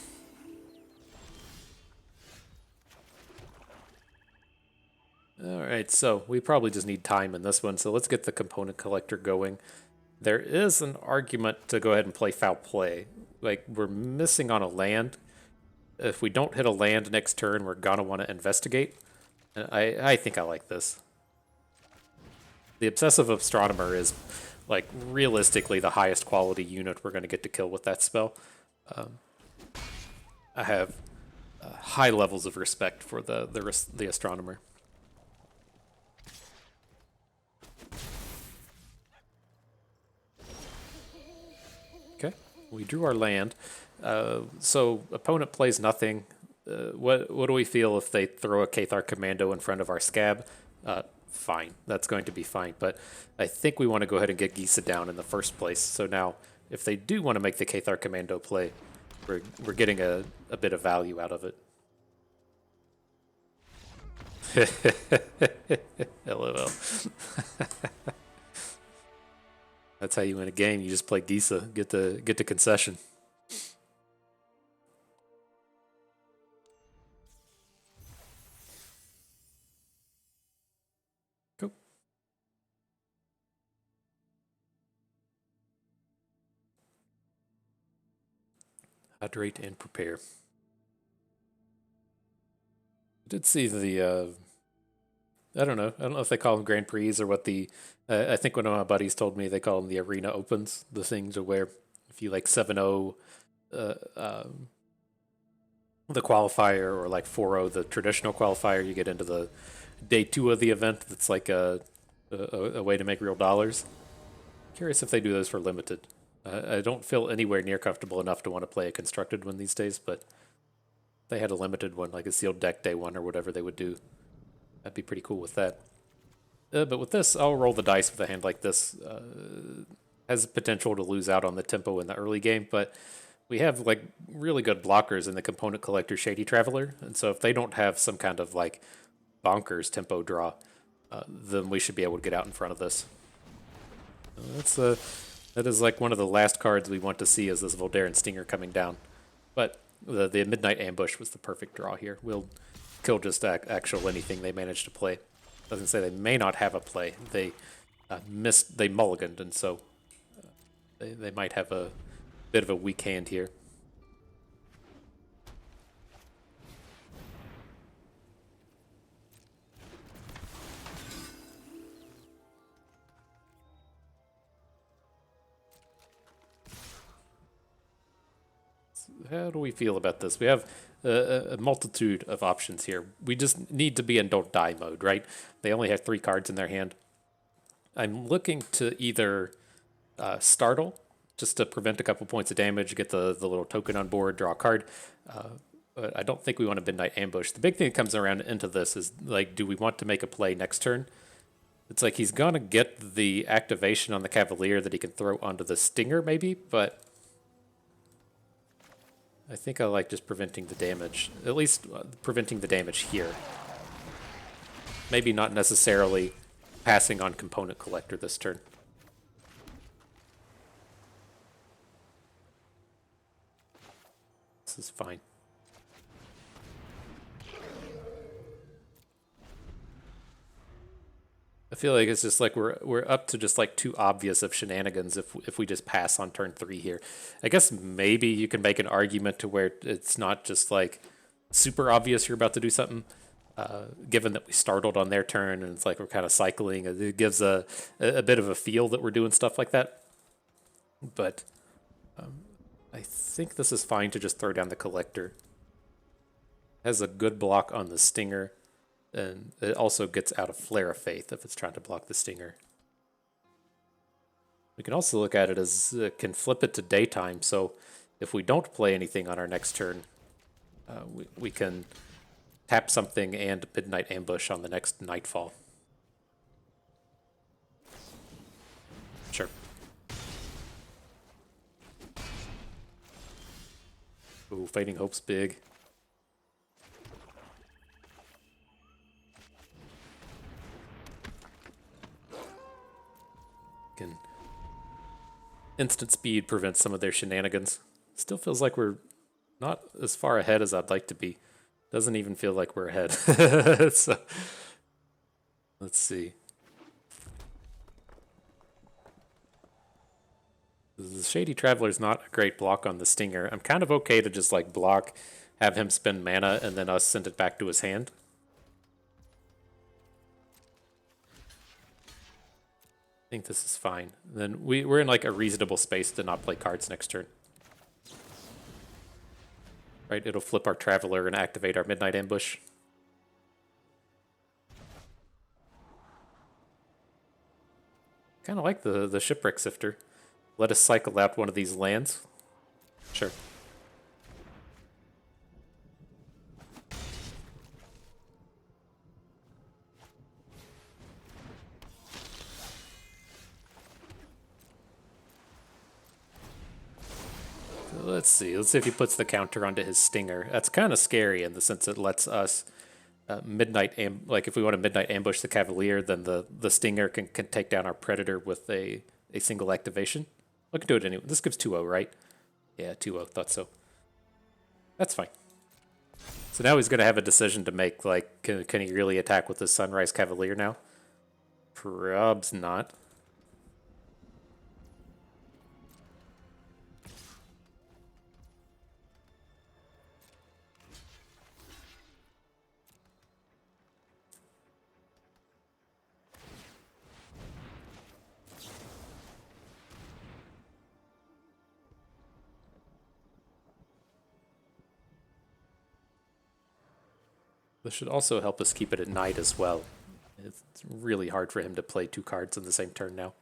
Alright, so we probably just need time in this one, so let's get the component collector going. There is an argument to go ahead and play foul play. Like, we're missing on a land. If we don't hit a land next turn, we're gonna want to investigate. I think I like this. The Obsessive Astronomer is, like, realistically the highest quality unit we're going to get to kill with that spell. I have high levels of respect for the Astronomer. Okay, we drew our land. So opponent plays nothing. What do we feel if they throw a Cathar Commando in front of our Scab? Fine, that's going to be fine. But I think we want to go ahead and get Gisa down in the first place. So now, if they do want to make the Cathar Commando play, we're getting a bit of value out of it. LOL. That's how you win a game. You just play Gisa, get the concession. Cool. Hydrate and prepare. I did see the I don't know if they call them Grand Prix or what the. I think one of my buddies told me they call them the Arena Opens. The things are where if you like 7-0 the qualifier or like 4-0 the traditional qualifier, you get into the day 2 of the event. That's like a way to make real dollars. Curious if they do those for limited. I don't feel anywhere near comfortable enough to want to play a constructed one these days, but if they had a limited one, like a sealed deck day 1 or whatever they would do, I'd be pretty cool with that. But with this, I'll roll the dice with a hand like this. Has potential to lose out on the tempo in the early game, but we have like really good blockers in the component collector Shady Traveler, and so if they don't have some kind of like bonkers tempo draw, then we should be able to get out in front of this. That is like one of the last cards we want to see is this Voldaren Stinger coming down. But the Midnight Ambush was the perfect draw here. We'll kill just actual anything they manage to play. Doesn't say they may not have a play. They missed. They mulliganed, and so they might have a bit of a weak hand here. How do we feel about this? We have a multitude of options here. We just need to be in don't die mode, right? They only have 3 cards in their hand. I'm looking to either startle, just to prevent a couple points of damage, get the little token on board, draw a card. But I don't think we want a Midnight Ambush. The big thing that comes around into this is, like, do we want to make a play next turn? It's like he's going to get the activation on the Cavalier that he can throw onto the Stinger, maybe, but I think I like just preventing the damage. At least preventing the damage here. Maybe not necessarily passing on Component Collector this turn. This is fine. I feel like it's just like we're up to just like too obvious of shenanigans if we just pass on turn 3 here. I guess maybe you can make an argument to where it's not just like super obvious you're about to do something. Given that we startled on their turn and it's like we're kind of cycling, it gives a bit of a feel that we're doing stuff like that. But I think this is fine to just throw down the Collector. Has a good block on the Stinger, and it also gets out of Flare of Faith if it's trying to block the Stinger. We can also look at it as can flip it to daytime, so if we don't play anything on our next turn, we can tap something and Midnight Ambush on the next Nightfall. Sure. Ooh, Fading Hope's big. Can instant speed prevent some of their shenanigans. Still feels like we're not as far ahead as I'd like to be. Doesn't even feel like we're ahead. So, let's see. The Shady Traveler's not a great block on the Stinger. I'm kind of okay to just like block, have him spend mana, and then us send it back to his hand. I think this is fine. Then we're in like a reasonable space to not play cards next turn. Right, it'll flip our Traveler and activate our Midnight Ambush. Kind of like the Shipwreck Sifter. Let us cycle out one of these lands. Sure. Let's see. Let's see if he puts the counter onto his Stinger. That's kind of scary in the sense it lets us like if we want to Midnight Ambush the Cavalier, then the Stinger can take down our Predator with a single activation. We can do it anyway. This gives 2-0, right? Yeah, 2-0. Thought so. That's fine. So now he's going to have a decision to make. Like, can he really attack with his Sunrise Cavalier now? Probs not. This should also help us keep it at night as well. It's really hard for him to play 2 cards in the same turn now.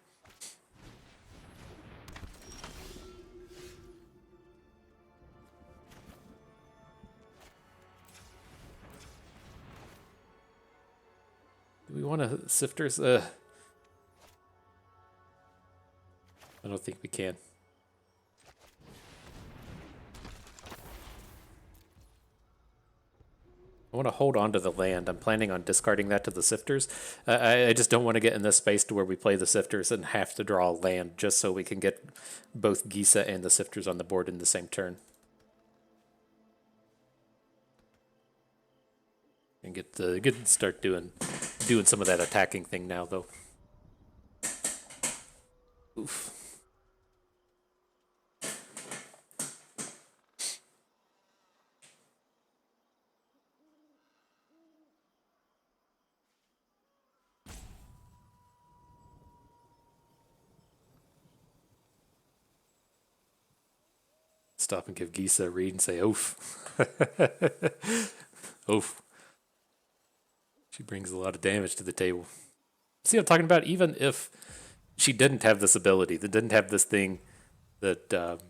Do we want to Sifters? I don't think we can. I want to hold on to the land. I'm planning on discarding that to the Sifters. I just don't want to get in this space to where we play the Sifters and have to draw land just so we can get both Gisa and the Sifters on the board in the same turn. And get to start doing some of that attacking thing now, though. Oof. Stop and give Gisa a read and say, oof. Oof. She brings a lot of damage to the table. See what I'm talking about? Even if she didn't have this ability, that didn't have this thing that,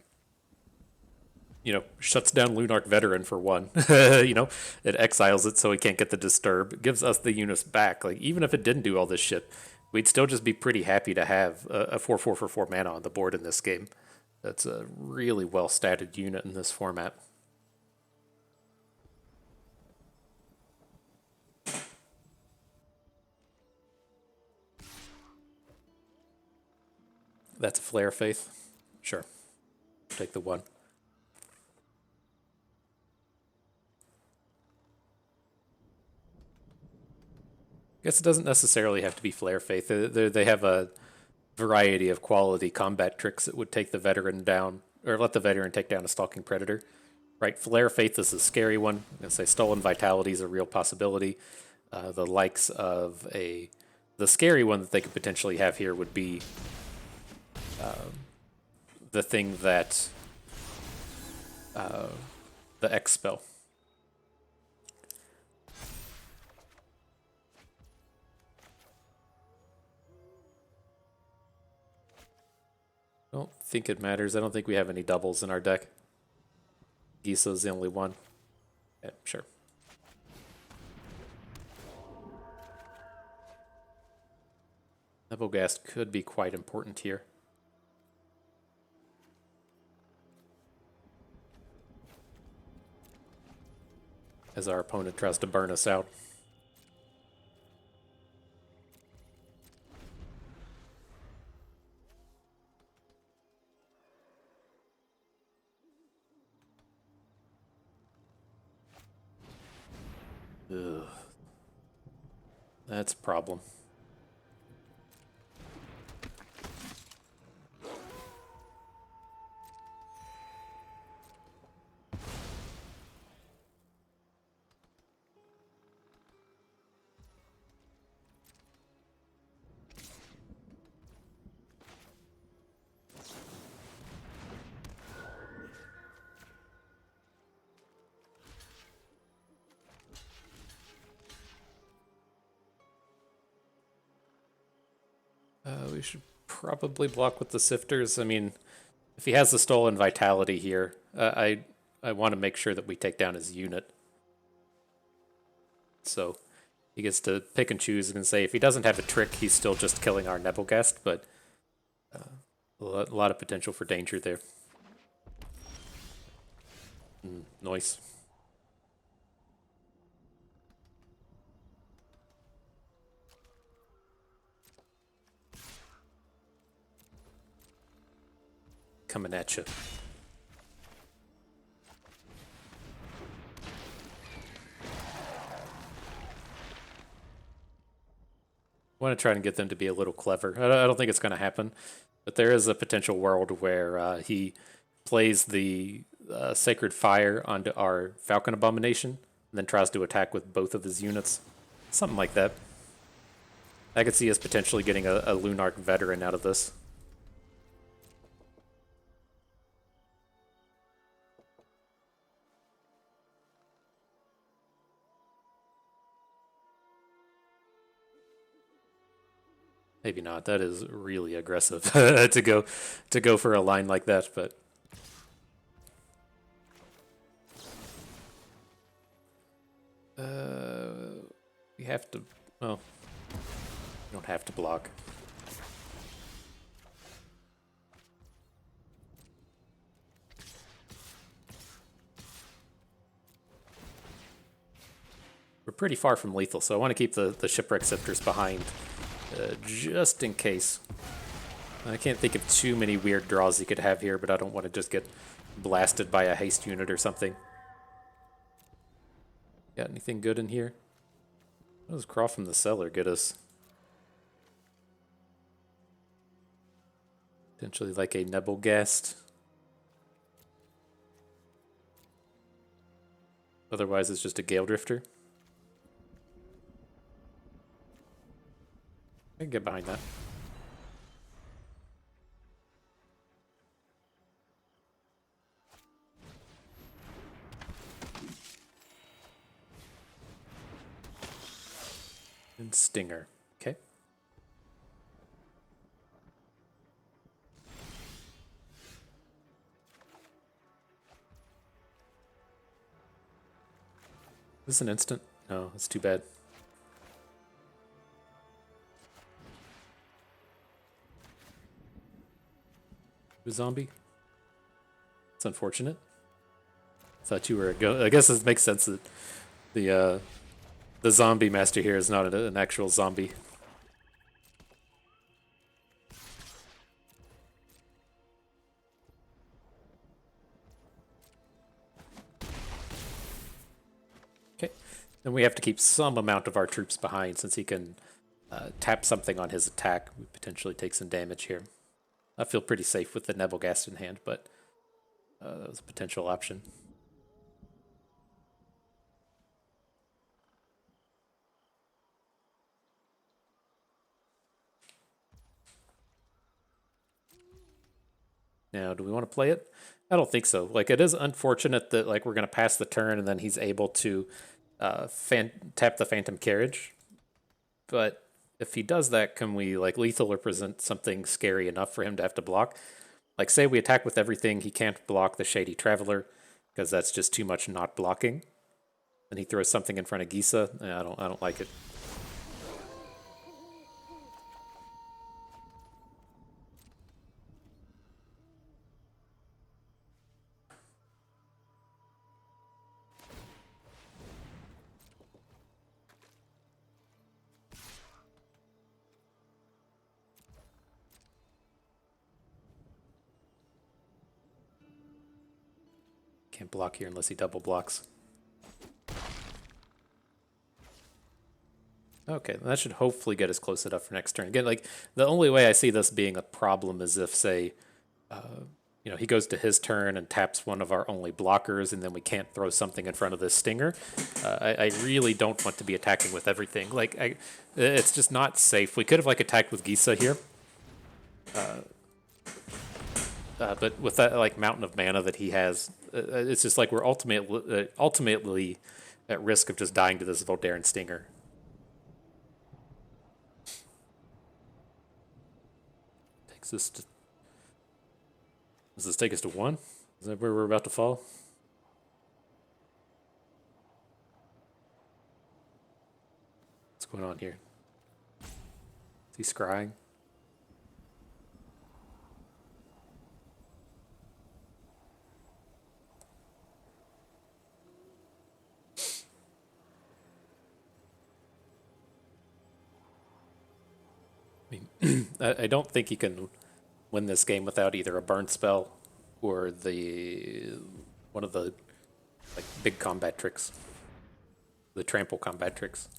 shuts down Lunarch Veteran for 1, it exiles it so he can't get the Disturb. It gives us the units back. Like, even if it didn't do all this shit, we'd still just be pretty happy to have a 4/4 for 4 mana on the board in this game. That's a really well-statted unit in this format. That's a Flare Faith. Sure. Take the 1. Guess it doesn't necessarily have to be Flare Faith. They have a variety of quality combat tricks that would take the veteran down, or let the veteran take down a stalking predator. Right, Flare Faith is a scary one. I'm gonna say Stolen Vitality is a real possibility. The likes of the scary one that they could potentially have here would be the thing that the X spell. I don't think it matters. I don't think we have any doubles in our deck. Gisa's the only one. Yeah, sure. Nebelgast could be quite important here. As our opponent tries to burn us out. Ugh. That's a problem. We should probably block with the Sifters. I mean, if he has the Stolen Vitality here, I want to make sure that we take down his unit. So he gets to pick and choose and say if he doesn't have a trick, he's still just killing our Nebelgast, but a lot of potential for danger there. Nice. Coming at you. I want to try and get them to be a little clever. I don't think it's going to happen, but there is a potential world where he plays the Sacred Fire onto our Falcon Abomination, and then tries to attack with both of his units. Something like that. I could see us potentially getting a Lunarch veteran out of this. Maybe not. That is really aggressive to go for a line like that, but we have to. Well, we don't have to block. We're pretty far from lethal, so I want to keep the Shipwreck Sifters behind. Just in case. I can't think of too many weird draws you could have here, but I don't want to just get blasted by a haste unit or something. Got anything good in here? What does Crawl from the Cellar get us? Potentially like a Nebelgast. Otherwise it's just a Gale Drifter. I can get behind that. And Stinger. Okay. Is this an instant? No, it's too bad. A zombie? It's unfortunate. Thought you were a go. I guess it makes sense that the zombie master here is not an actual zombie. Okay, And we have to keep some amount of our troops behind since he can tap something on his attack. We potentially take some damage here. I feel pretty safe with the Nebelgast in hand, but that was a potential option. Now, do we want to play it? I don't think so. Like, it is unfortunate that like we're going to pass the turn and then he's able to tap the Phantom Carriage. But if he does that, can we like lethal or present something scary enough for him to have to block? Like, say we attack with everything, he can't block the Shady Traveler because that's just too much not blocking. And he throws something in front of Gisa. I don't like it. Can't block here unless he double blocks. Okay, that should hopefully get us close enough for next turn. Again, like the only way I see this being a problem is if, say, he goes to his turn and taps one of our only blockers, and then we can't throw something in front of this Stinger. I really don't want to be attacking with everything. Like, it's just not safe. We could have like attacked with Gisa here, but with that like mountain of mana that he has, it's just like we're ultimately at risk of just dying to this Voldaren Stinger. Takes us to. Does this take us to 1? Is that where we're about to fall? What's going on here? Is he scrying? I mean, I don't think he can win this game without either a burn spell or the one of the like big combat tricks, the trample combat tricks.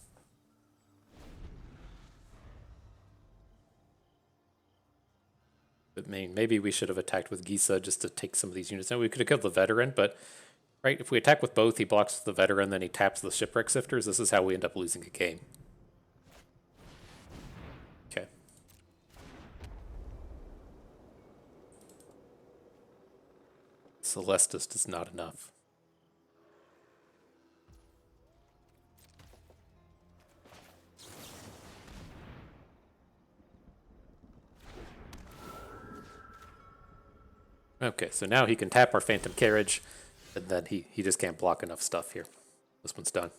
But I mean, maybe we should have attacked with Gisa just to take some of these units. Now we could have killed the veteran, but right, if we attack with both, he blocks the veteran, then he taps the shipwreck sifters. This is how we end up losing a game. Okay. Celestis is not enough. Okay, so now he can tap our Phantom Carriage, and then he just can't block enough stuff here. This one's done.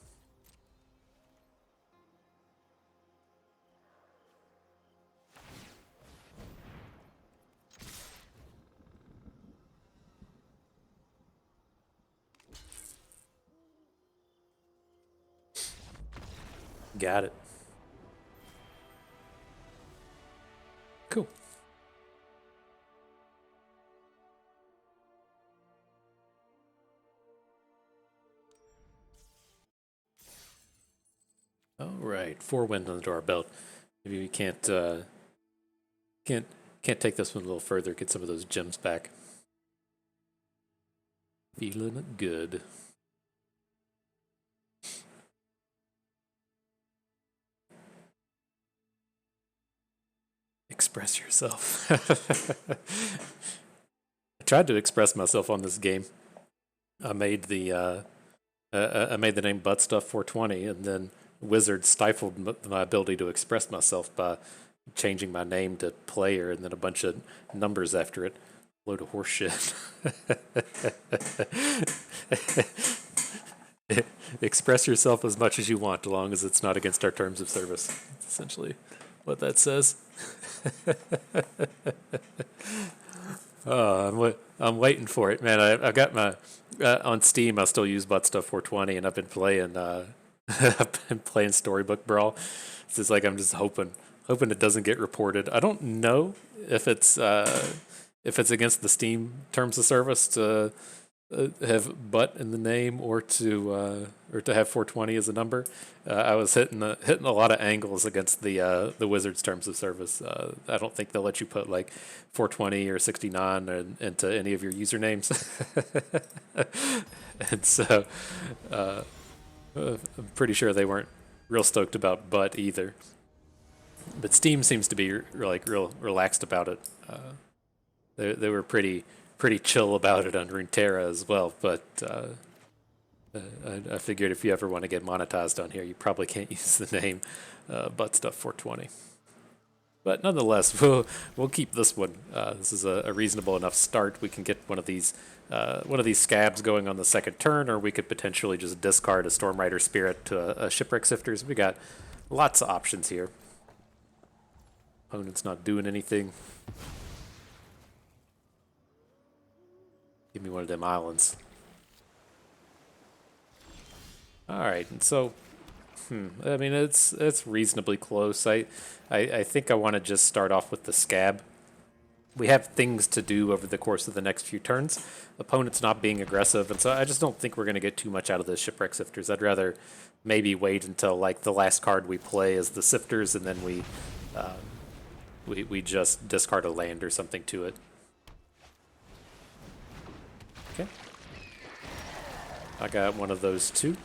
Got it. Cool. All right, 4 wins under our belt. Maybe we can't take this one a little further. Get some of those gems back. Feeling good. Express yourself. I tried to express myself on this game. I made the name Butt Stuff 420, and then Wizard stifled my ability to express myself by changing my name to Player and then a bunch of numbers after it. Load of horseshit. Express yourself as much as you want, as long as it's not against our terms of service. That's essentially what that says. I'm waiting for it, man. I've got my on Steam. I still use Butt Stuff 420, and I've been playing. I've been playing Storybook Brawl. It's just like I'm just hoping it doesn't get reported. I don't know if it's against the Steam terms of service to have "but" in the name or to have 420 as a number. I was hitting a lot of angles against the Wizards terms of service. I don't think they'll let you put like 420 or 69 into any of your usernames, and so I'm pretty sure they weren't real stoked about "but" either. But Steam seems to be like real relaxed about it. They were pretty chill about it on Runeterra as well. But I figured if you ever want to get monetized on here, you probably can't use the name Butt Stuff 420. But nonetheless, we'll keep this one. This is a reasonable enough start. We can get one of these scabs going on the second turn, or we could potentially just discard a Stormrider Spirit to a Shipwreck Sifters. We got lots of options here. Opponent's not doing anything. Give me one of them islands. All right, and so, I mean, it's reasonably close. I think I want to just start off with the scab. We have things to do over the course of the next few turns. Opponent's not being aggressive, and so I just don't think we're going to get too much out of the Shipwreck Sifters. I'd rather maybe wait until like the last card we play is the Sifters, and then we just discard a land or something to it. Okay. I got one of those too.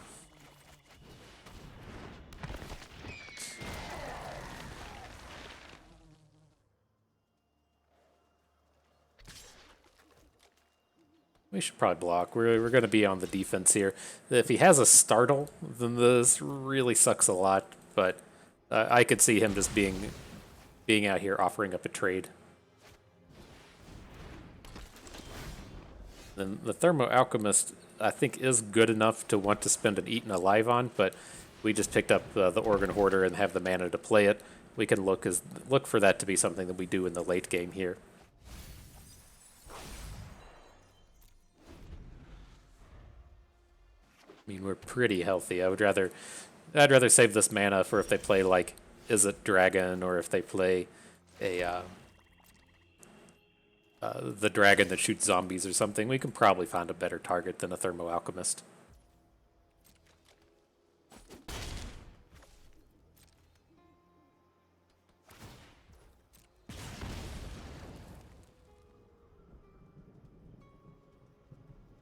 We should probably block. We're going to be on the defense here. If he has a startle, then this really sucks a lot. But I could see him just being out here offering up a trade. Then the Thermo Alchemist, I think, is good enough to want to spend an Eaten Alive on, but we just picked up the Organ Hoarder and have the mana to play it. We can look for that to be something that we do in the late game here. I mean, we're pretty healthy. I'd rather save this mana for if they play like Is It Dragon, or if they play a the dragon that shoots zombies or something. We can probably find a better target than a Thermo Alchemist.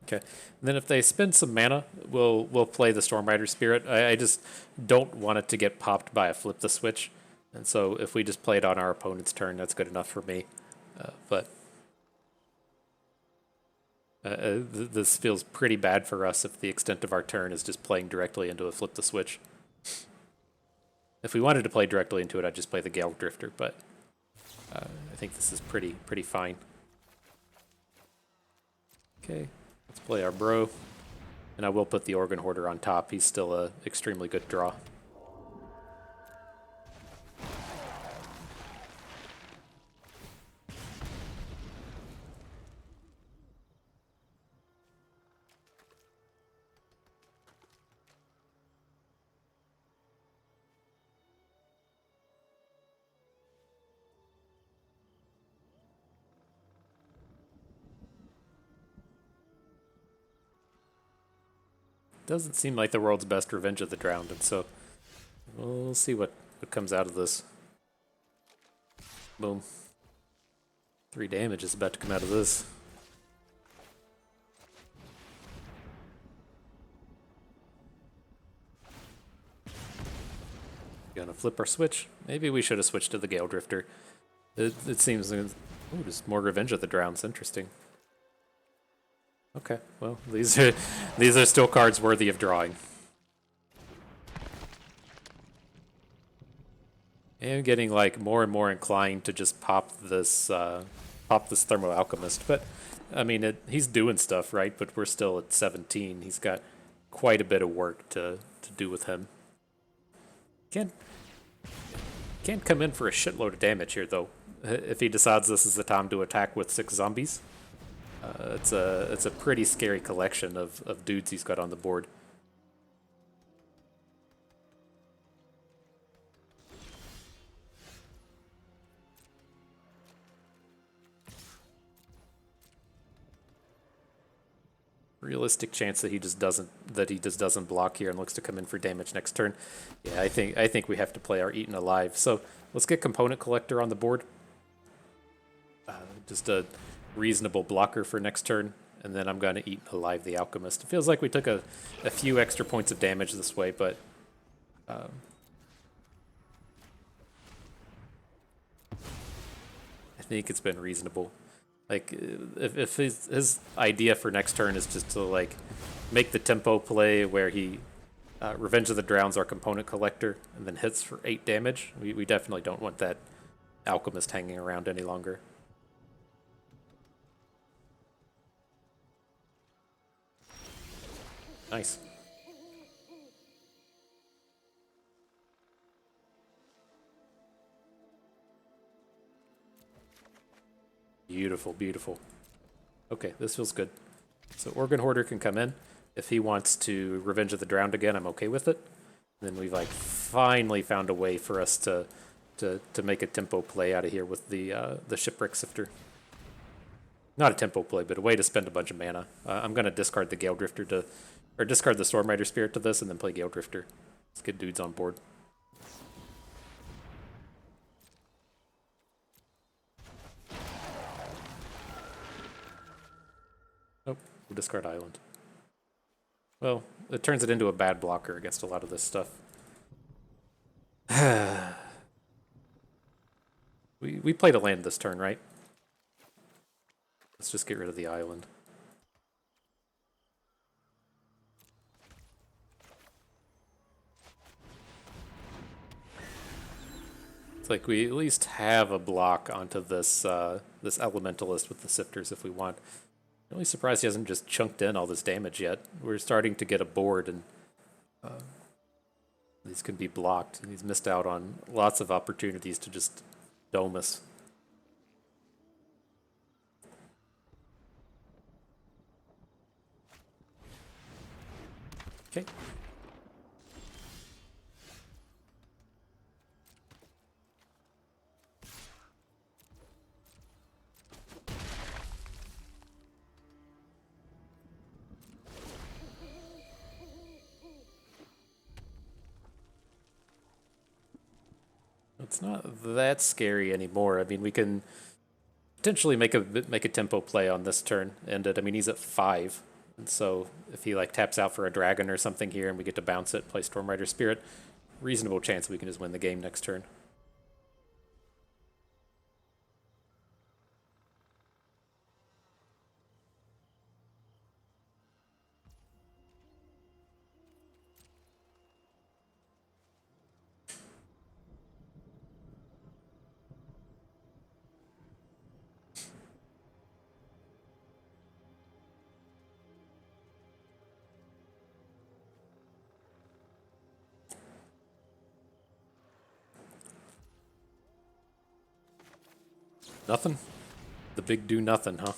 Okay, and then if they spend some mana, we'll play the Stormrider Spirit. I just don't want it to get popped by a Flip the Switch, and so if we just play it on our opponent's turn, that's good enough for me. But this feels pretty bad for us if the extent of our turn is just playing directly into a Flip the Switch. If we wanted to play directly into it, I'd just play the Gale Drifter, but I think this is pretty fine. Okay, let's play our bro. And I will put the Organ Hoarder on top. He's still an extremely good draw. Doesn't seem like the world's best Revenge of the Drowned, and so we'll see what comes out of this. Boom. 3 damage is about to come out of this. Gonna flip our switch. Maybe we should have switched to the Gale Drifter. It seems... Ooh, there's more Revenge of the Drowns. Interesting. Okay, well, these are still cards worthy of drawing. And getting like more and more inclined to just pop this Thermo Alchemist, but I mean he's doing stuff, right? But we're still at 17. He's got quite a bit of work to do with him. Can't come in for a shitload of damage here though. If he decides this is the time to attack with 6 zombies. It's a pretty scary collection of dudes he's got on the board. realistic chance that he just doesn't block here and looks to come in for damage next turn. Yeah, I think we have to play our Eaten Alive. So let's get Component Collector on the board. Just a reasonable blocker for next turn, and then I'm going to Eaten Alive the Alchemist. It feels like we took a few extra points of damage this way, but I think it's been reasonable. Like, if his idea for next turn is just to, like, make the tempo play where he Revenge of the Drowns our Component Collector and then hits for 8 damage, we definitely don't want that Alchemist hanging around any longer. Nice. Beautiful, beautiful. Okay, this feels good. So Organ Hoarder can come in. If he wants to Revenge of the Drowned again, I'm okay with it. Then we've like finally found a way for us to make a tempo play out of here with the Shipwreck Sifter. Not a tempo play, but a way to spend a bunch of mana. I'm gonna discard the Gale Drifter or discard the Stormrider Spirit to this, and then play Gale Drifter. Let's get dudes on board. Nope, we'll discard Island. Well, it turns it into a bad blocker against a lot of this stuff. we played a land this turn, right? Let's just get rid of the island. It's like we at least have a block onto this this Elementalist with the Sifters if we want. I'm really surprised he hasn't just chunked in all this damage yet. We're starting to get a board, and these can be blocked. And he's missed out on lots of opportunities to just dome us. Okay. It's not that scary anymore. I mean, we can potentially make a tempo play on this turn. And I mean, he's at 5, and so if he like taps out for a dragon or something here, and we get to bounce it, play Stormrider Spirit, reasonable chance we can just win the game next turn. Nothing? The big do nothing, huh?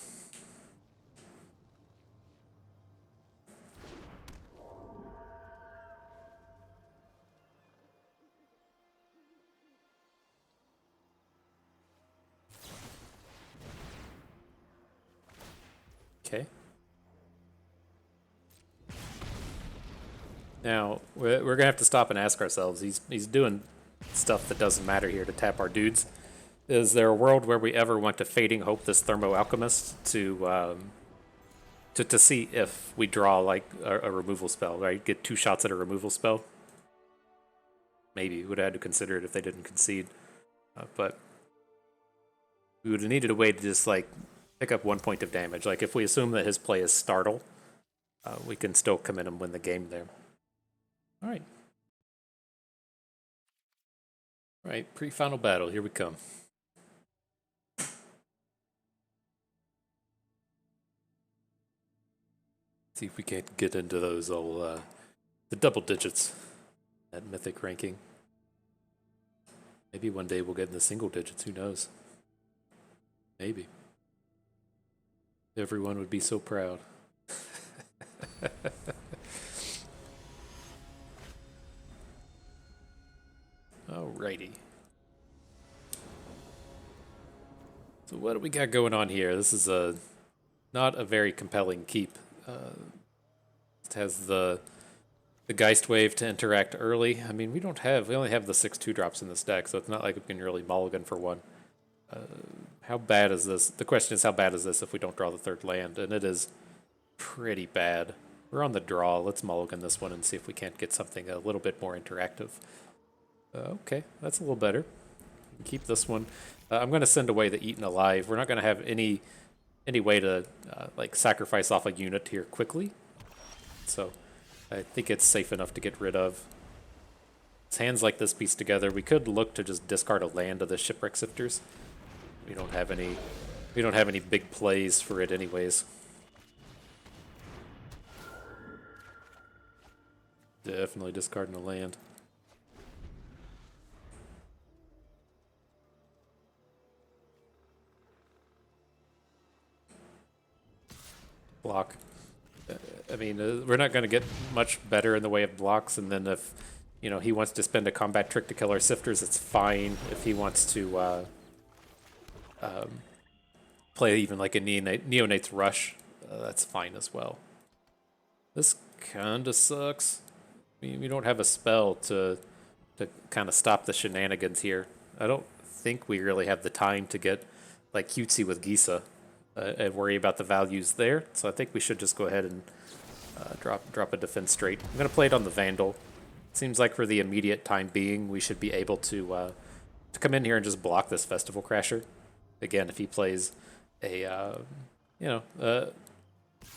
Okay. Now, we're going to have to stop and ask ourselves, he's doing stuff that doesn't matter here to tap our dudes. Is there a world where we ever want to Fading Hope this Thermo Alchemist to see if we draw like a removal spell, right? Get 2 shots at a removal spell? Maybe. We would have had to consider it if they didn't concede. But we would have needed a way to just like pick up 1 point of damage. Like if we assume that his play is Startle, we can still come in and win the game there. All right. All right, pre-final battle, here we come. See if we can't get into those all the double digits at Mythic ranking. Maybe one day we'll get in the single digits, who knows? Maybe. Everyone would be so proud. Alrighty. So what do we got going on here? This is not a very compelling keep. It has the Geist Wave to interact early. I mean, we only have the 6/2 drops in this deck, so it's not like we can really mulligan for one. How bad is this? The question is, how bad is this if we don't draw the third land? And it is pretty bad. We're on the draw. Let's mulligan this one and see if we can't get something a little bit more interactive. Okay, that's a little better. Keep this one. I'm going to send away the Eaten Alive. We're not going to have any way to like sacrifice off a unit here quickly. So I think it's safe enough to get rid of. It's hands like this piece together. We could look to just discard a land of the Shipwreck Sifters. We don't have any big plays for it anyways. Definitely discarding a land. Block. I mean, we're not going to get much better in the way of blocks, and then if, you know, he wants to spend a combat trick to kill our Sifters, it's fine. If he wants to play even like a Neonate's Rush, that's fine as well. This kind of sucks. I mean, we don't have a spell to kind of stop the shenanigans here. I don't think we really have the time to get like cutesy with Gisa and worry about the values there. So I think we should just go ahead and drop a defense straight. I'm going to play it on the Vandal. Seems like for the immediate time being, we should be able to come in here and just block this Festival Crasher. Again, if he plays a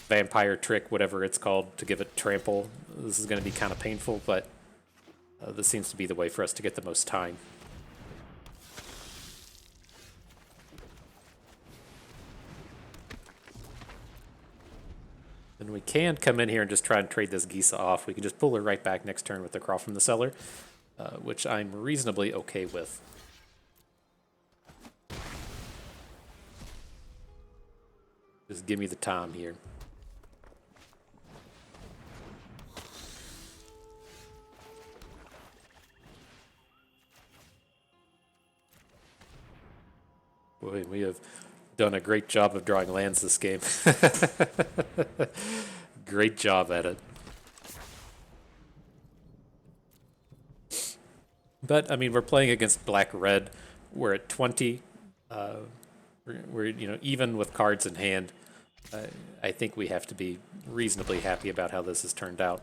vampire trick, whatever it's called, to give it trample, this is going to be kind of painful, but this seems to be the way for us to get the most time. And we can come in here and just try and trade this Gisa off. We can just pull her right back next turn with the Crawl from the Cellar, which I'm reasonably okay with. Just give me the time here. Boy, we have done a great job of drawing lands this game. Great job at it. But I mean, we're playing against black-red. We're at 20. We're even with cards in hand. I think we have to be reasonably happy about how this has turned out.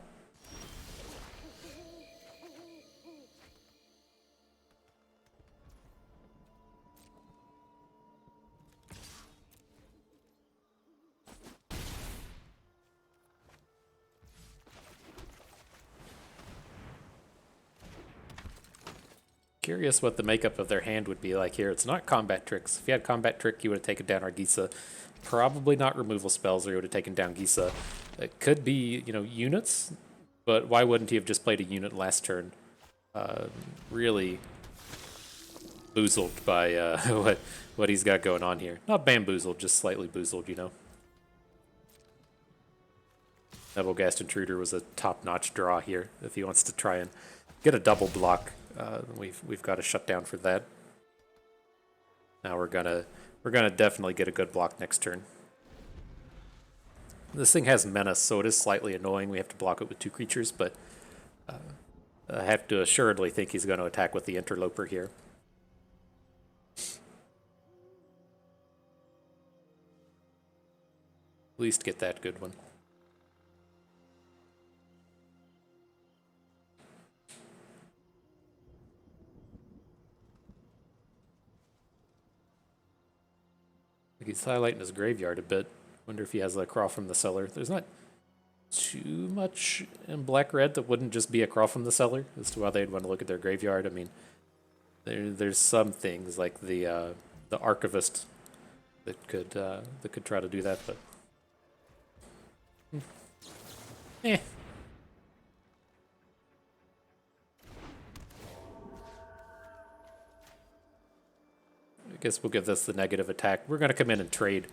Curious what the makeup of their hand would be like here. It's not combat tricks. If you had combat trick, you would have taken down our Gisa. Probably not removal spells, or you would have taken down Gisa. It could be, units, but why wouldn't he have just played a unit last turn? Really boozled by what he's got going on here. Not bamboozled, just slightly boozled, Nebelgast Intruder was a top-notch draw here. If he wants to try and get a double block, we've got to shut down for that. Now we're gonna definitely get a good block next turn. This thing has Menace, so it is slightly annoying. We have to block it with 2 creatures, but I have to assuredly think he's going to attack with the Interloper here. At least get that good one. He's highlighting his graveyard a bit. Wonder if he has a Crawl from the Cellar. There's not too much in black-red that wouldn't just be a Crawl from the Cellar as to why they'd want to look at their graveyard. I mean, there's some things like the Archivist that could try to do that, but eh. I guess we'll give this the negative attack. We're going to come in and trade.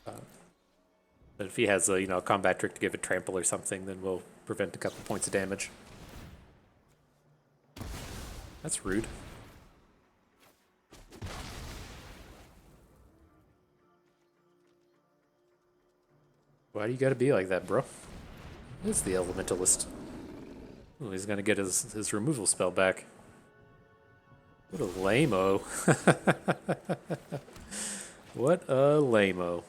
But if he has a combat trick to give it trample or something, then we'll prevent a couple points of damage. That's rude. Why do you gotta be like that, bro? Is the Elementalist. Oh, he's gonna get his removal spell back. What a lame-o. What a lame-o.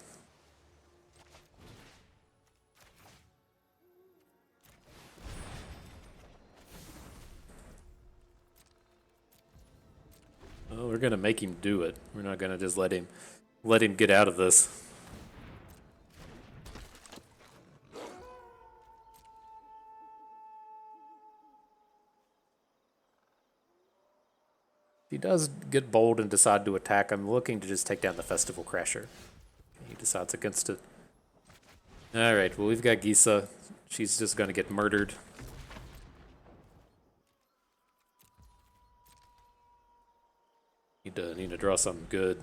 Well, we're gonna make him do it. We're not gonna just let him get out of this. If he does get bold and decide to attack, I'm looking to just take down the Festival Crasher. He decides against it. Alright, well, we've got Gisa. She's just gonna get murdered. Need to draw something good.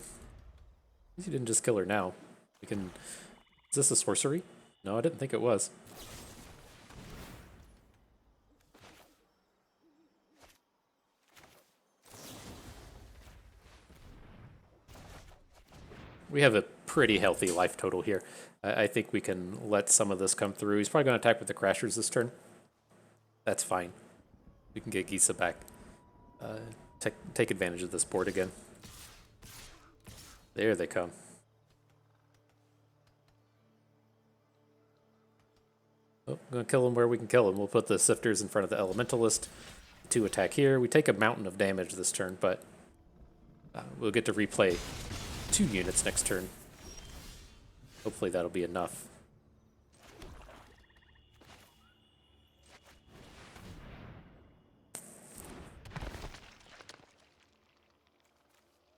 He didn't just kill her now. We can. Is this a sorcery? No, I didn't think it was. We have a pretty healthy life total here. I think we can let some of this come through. He's probably going to attack with the Crashers this turn. That's fine. We can get Gisa back. Take advantage of this board again. There they come. Oh, I'm going to kill him where we can kill him. We'll put the Sifters in front of the Elementalist. 2 attack here. We take a mountain of damage this turn, but we'll get to replay 2 units next turn. Hopefully that'll be enough.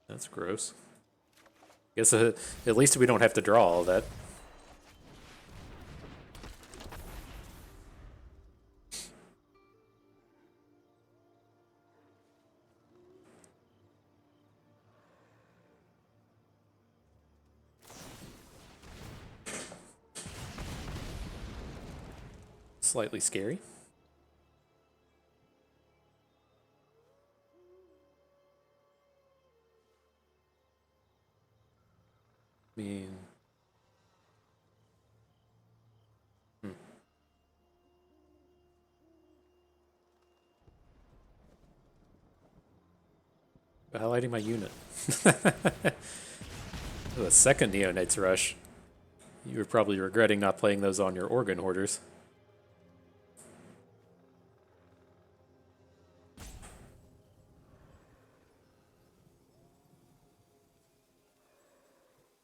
That's gross. Guess at least we don't have to draw all that. Slightly scary. I mean, highlighting my unit. A second Neonates Rush. You were probably regretting not playing those on your Organ Hoarders.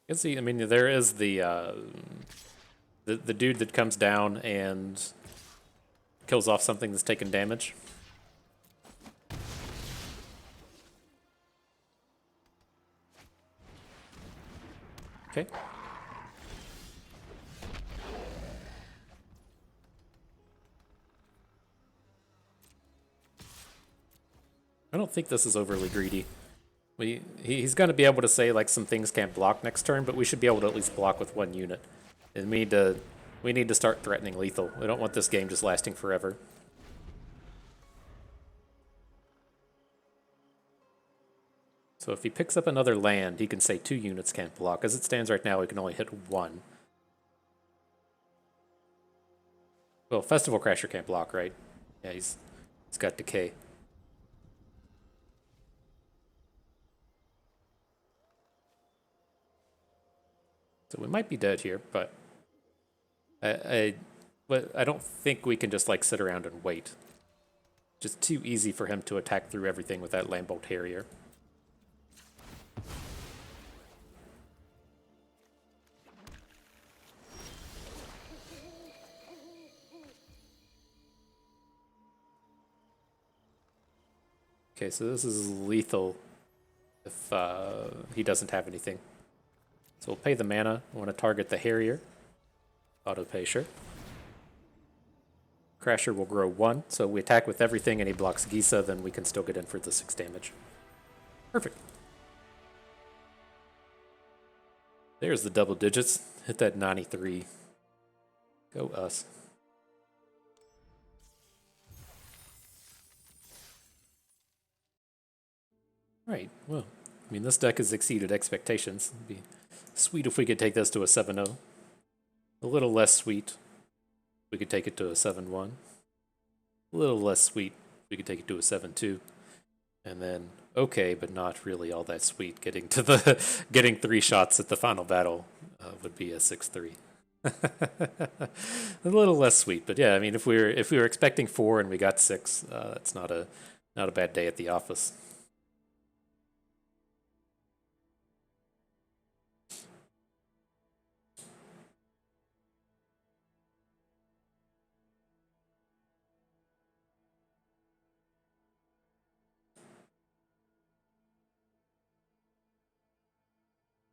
You can see, I mean, there is the dude that comes down and kills off something that's taken damage. Okay. I don't think this is overly greedy. He's going to be able to say like some things can't block next turn, but we should be able to at least block with 1 unit. And we need to start threatening lethal. We don't want this game just lasting forever. So if he picks up another land, he can say 2 units can't block. As it stands right now, he can only hit 1. Well, Festival Crasher can't block, right? Yeah, he's got Decay. So we might be dead here, but I don't think we can just like sit around and wait. Just too easy for him to attack through everything with that Lambbolt Harrier. Okay, so this is lethal if he doesn't have anything. So we'll pay the mana. We want to target the Harrier. Auto pay, sure. Crasher will grow 1, so we attack with everything and he blocks Gisa, then we can still get in for the 6 damage. Perfect. There's the double digits. Hit that 93. Go us. Right, well, I mean, this deck has exceeded expectations. It'd be sweet if we could take this to a 7-0. A little less sweet We could take it to a 7-1. A little less sweet. We could take it to a 7-2. And then, okay, but not really all that sweet. Getting to the getting 3 shots at the final battle would be a 6-3. A little less sweet, but yeah, I mean, if we were expecting 4 and we got 6, that's not a bad day at the office.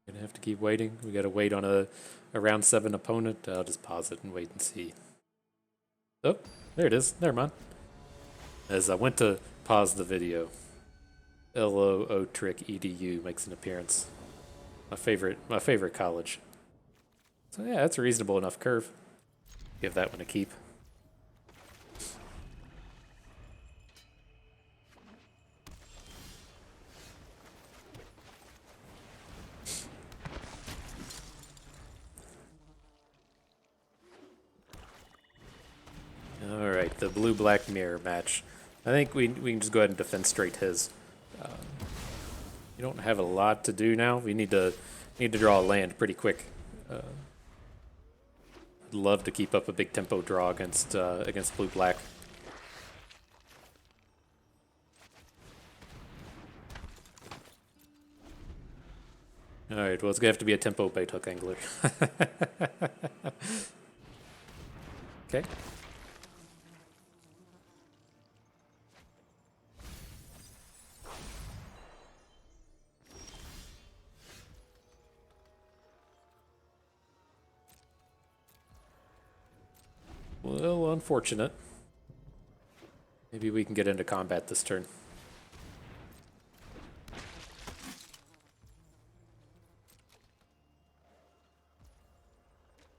Gonna have to keep waiting. We gotta wait on a round 7 opponent. I'll just pause it and wait and see. Oh, there it is. Never mind. As I went to pause the video, LOO Trick EDU makes an appearance. My favorite college. So yeah, that's a reasonable enough curve. Give that one a keep. All right, the blue-black mirror match. I think we can just go ahead and defend straight his. You don't have a lot to do now. We need to draw a land pretty quick. I'd love to keep up a big tempo draw against blue-black. All right, well, it's gonna have to be a tempo bait hook angler. Okay. Well, unfortunate. Maybe we can get into combat this turn.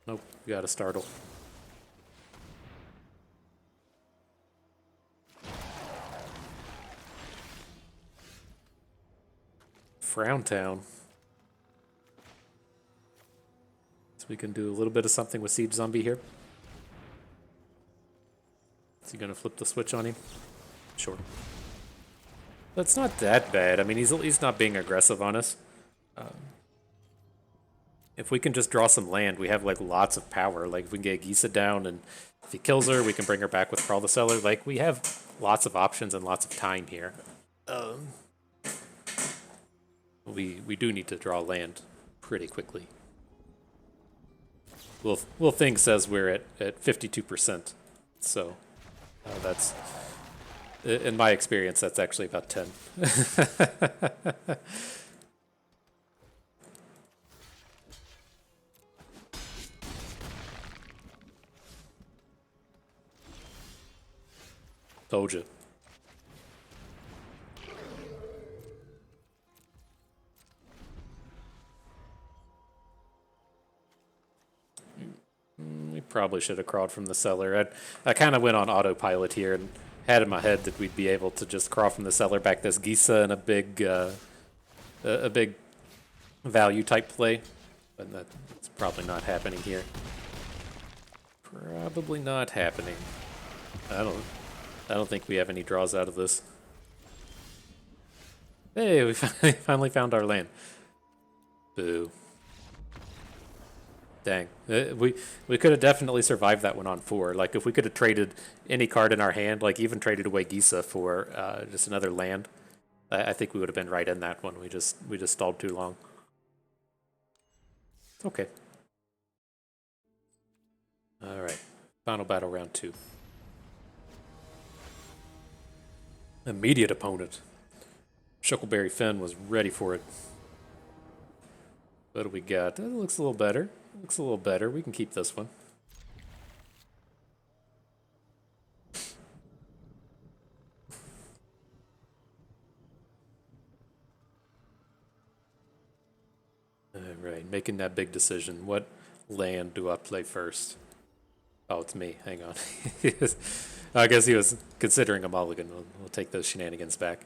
Nope, we got a startle. Frowntown. So we can do a little bit of something with Siege Zombie here. Is he gonna flip the switch on him? Sure. That's not that bad. I mean, he's not being aggressive on us. If we can just draw some land, we have like lots of power. Like if we can get Gisa down, and if he kills her, we can bring her back with Crawl the Cellar. Like we have lots of options and lots of time here. We do need to draw land pretty quickly. Will Thing says we're at 52%, so that's, in my experience, that's actually about 10. Told you. We probably should have crawled from the cellar. I kind of went on autopilot here and had in my head that we'd be able to just crawl from the cellar back this Gisa and a big value type play, but that's probably not happening here. Probably not happening. I don't think we have any draws out of this. Hey, we finally found our land. Boo. Dang. We could have definitely survived that one on 4. Like, if we could have traded any card in our hand, like even traded away Gisa for just another land, I think we would have been right in that one. We just stalled too long. Okay. All right. Final battle, round 2. Immediate opponent. Shuckleberry Finn was ready for it. What do we got? That looks a little better. Looks a little better. We can keep this one. Alright, making that big decision. What land do I play first? Oh, it's me. Hang on. I guess he was considering a mulligan. We'll take those shenanigans back.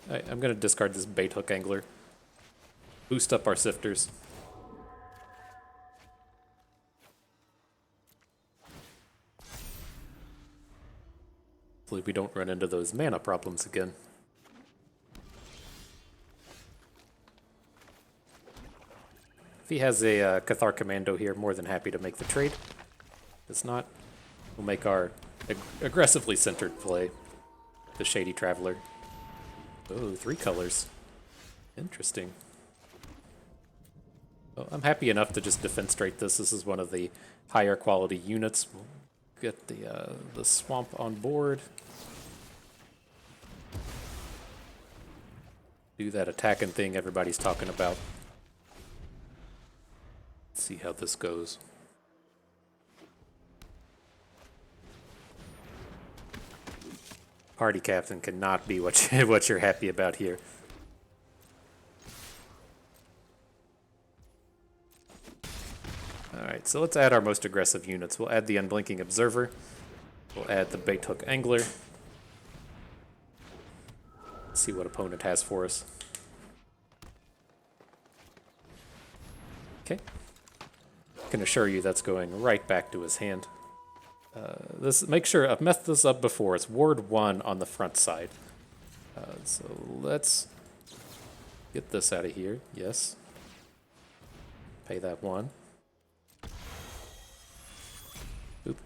I'm going to discard this bait hook angler. boost up our sifters. Hopefully we don't run into those mana problems again. If he has a Cathar Commando here, more than happy to make the trade. Does not, we'll make our aggressively centered play. The Shady Traveler. Oh, 3 colors. Interesting. Well, I'm happy enough to just defenstrate this. This is one of the higher quality units. We'll get the swamp on board. Do that attacking thing everybody's talking about. Let's see how this goes. Party captain cannot be what you're happy about here. Alright, so let's add our most aggressive units. We'll add the Unblinking Observer. We'll add the Bait Hook Angler. Let's see what opponent has for us. Okay. I can assure you that's going right back to his hand. Make sure, I've messed this up before. It's Ward 1 on the front side. So let's get this out of here. Yes. Pay that 1. Oop.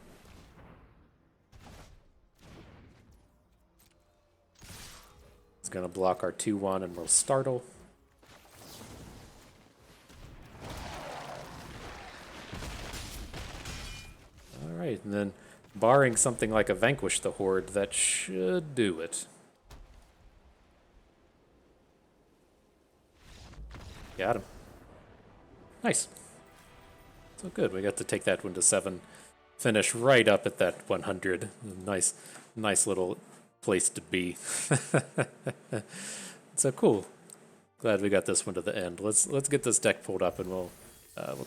It's going to block our 2-1 and we'll startle. Alright, and then barring something like a Vanquish the Horde, that should do it. Got him. Nice. So good, we got to take that one to 7. Finish right up at that 100. Nice little place to be. So cool. Glad we got this one to the end. Let's get this deck pulled up and we'll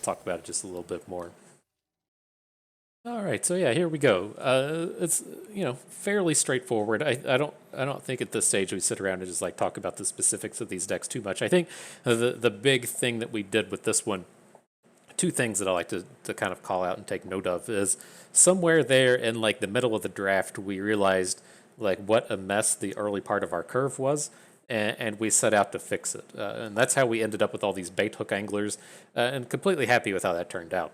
talk about it just a little bit more. All right, so yeah, here we go. It's fairly straightforward. I don't think at this stage we sit around and just like talk about the specifics of these decks too much. I think the big thing that we did with this one, 2 things that I like to kind of call out and take note of is somewhere there in like the middle of the draft we realized like what a mess the early part of our curve was. And we set out to fix it. And that's how we ended up with all these bait hook anglers, and completely happy with how that turned out.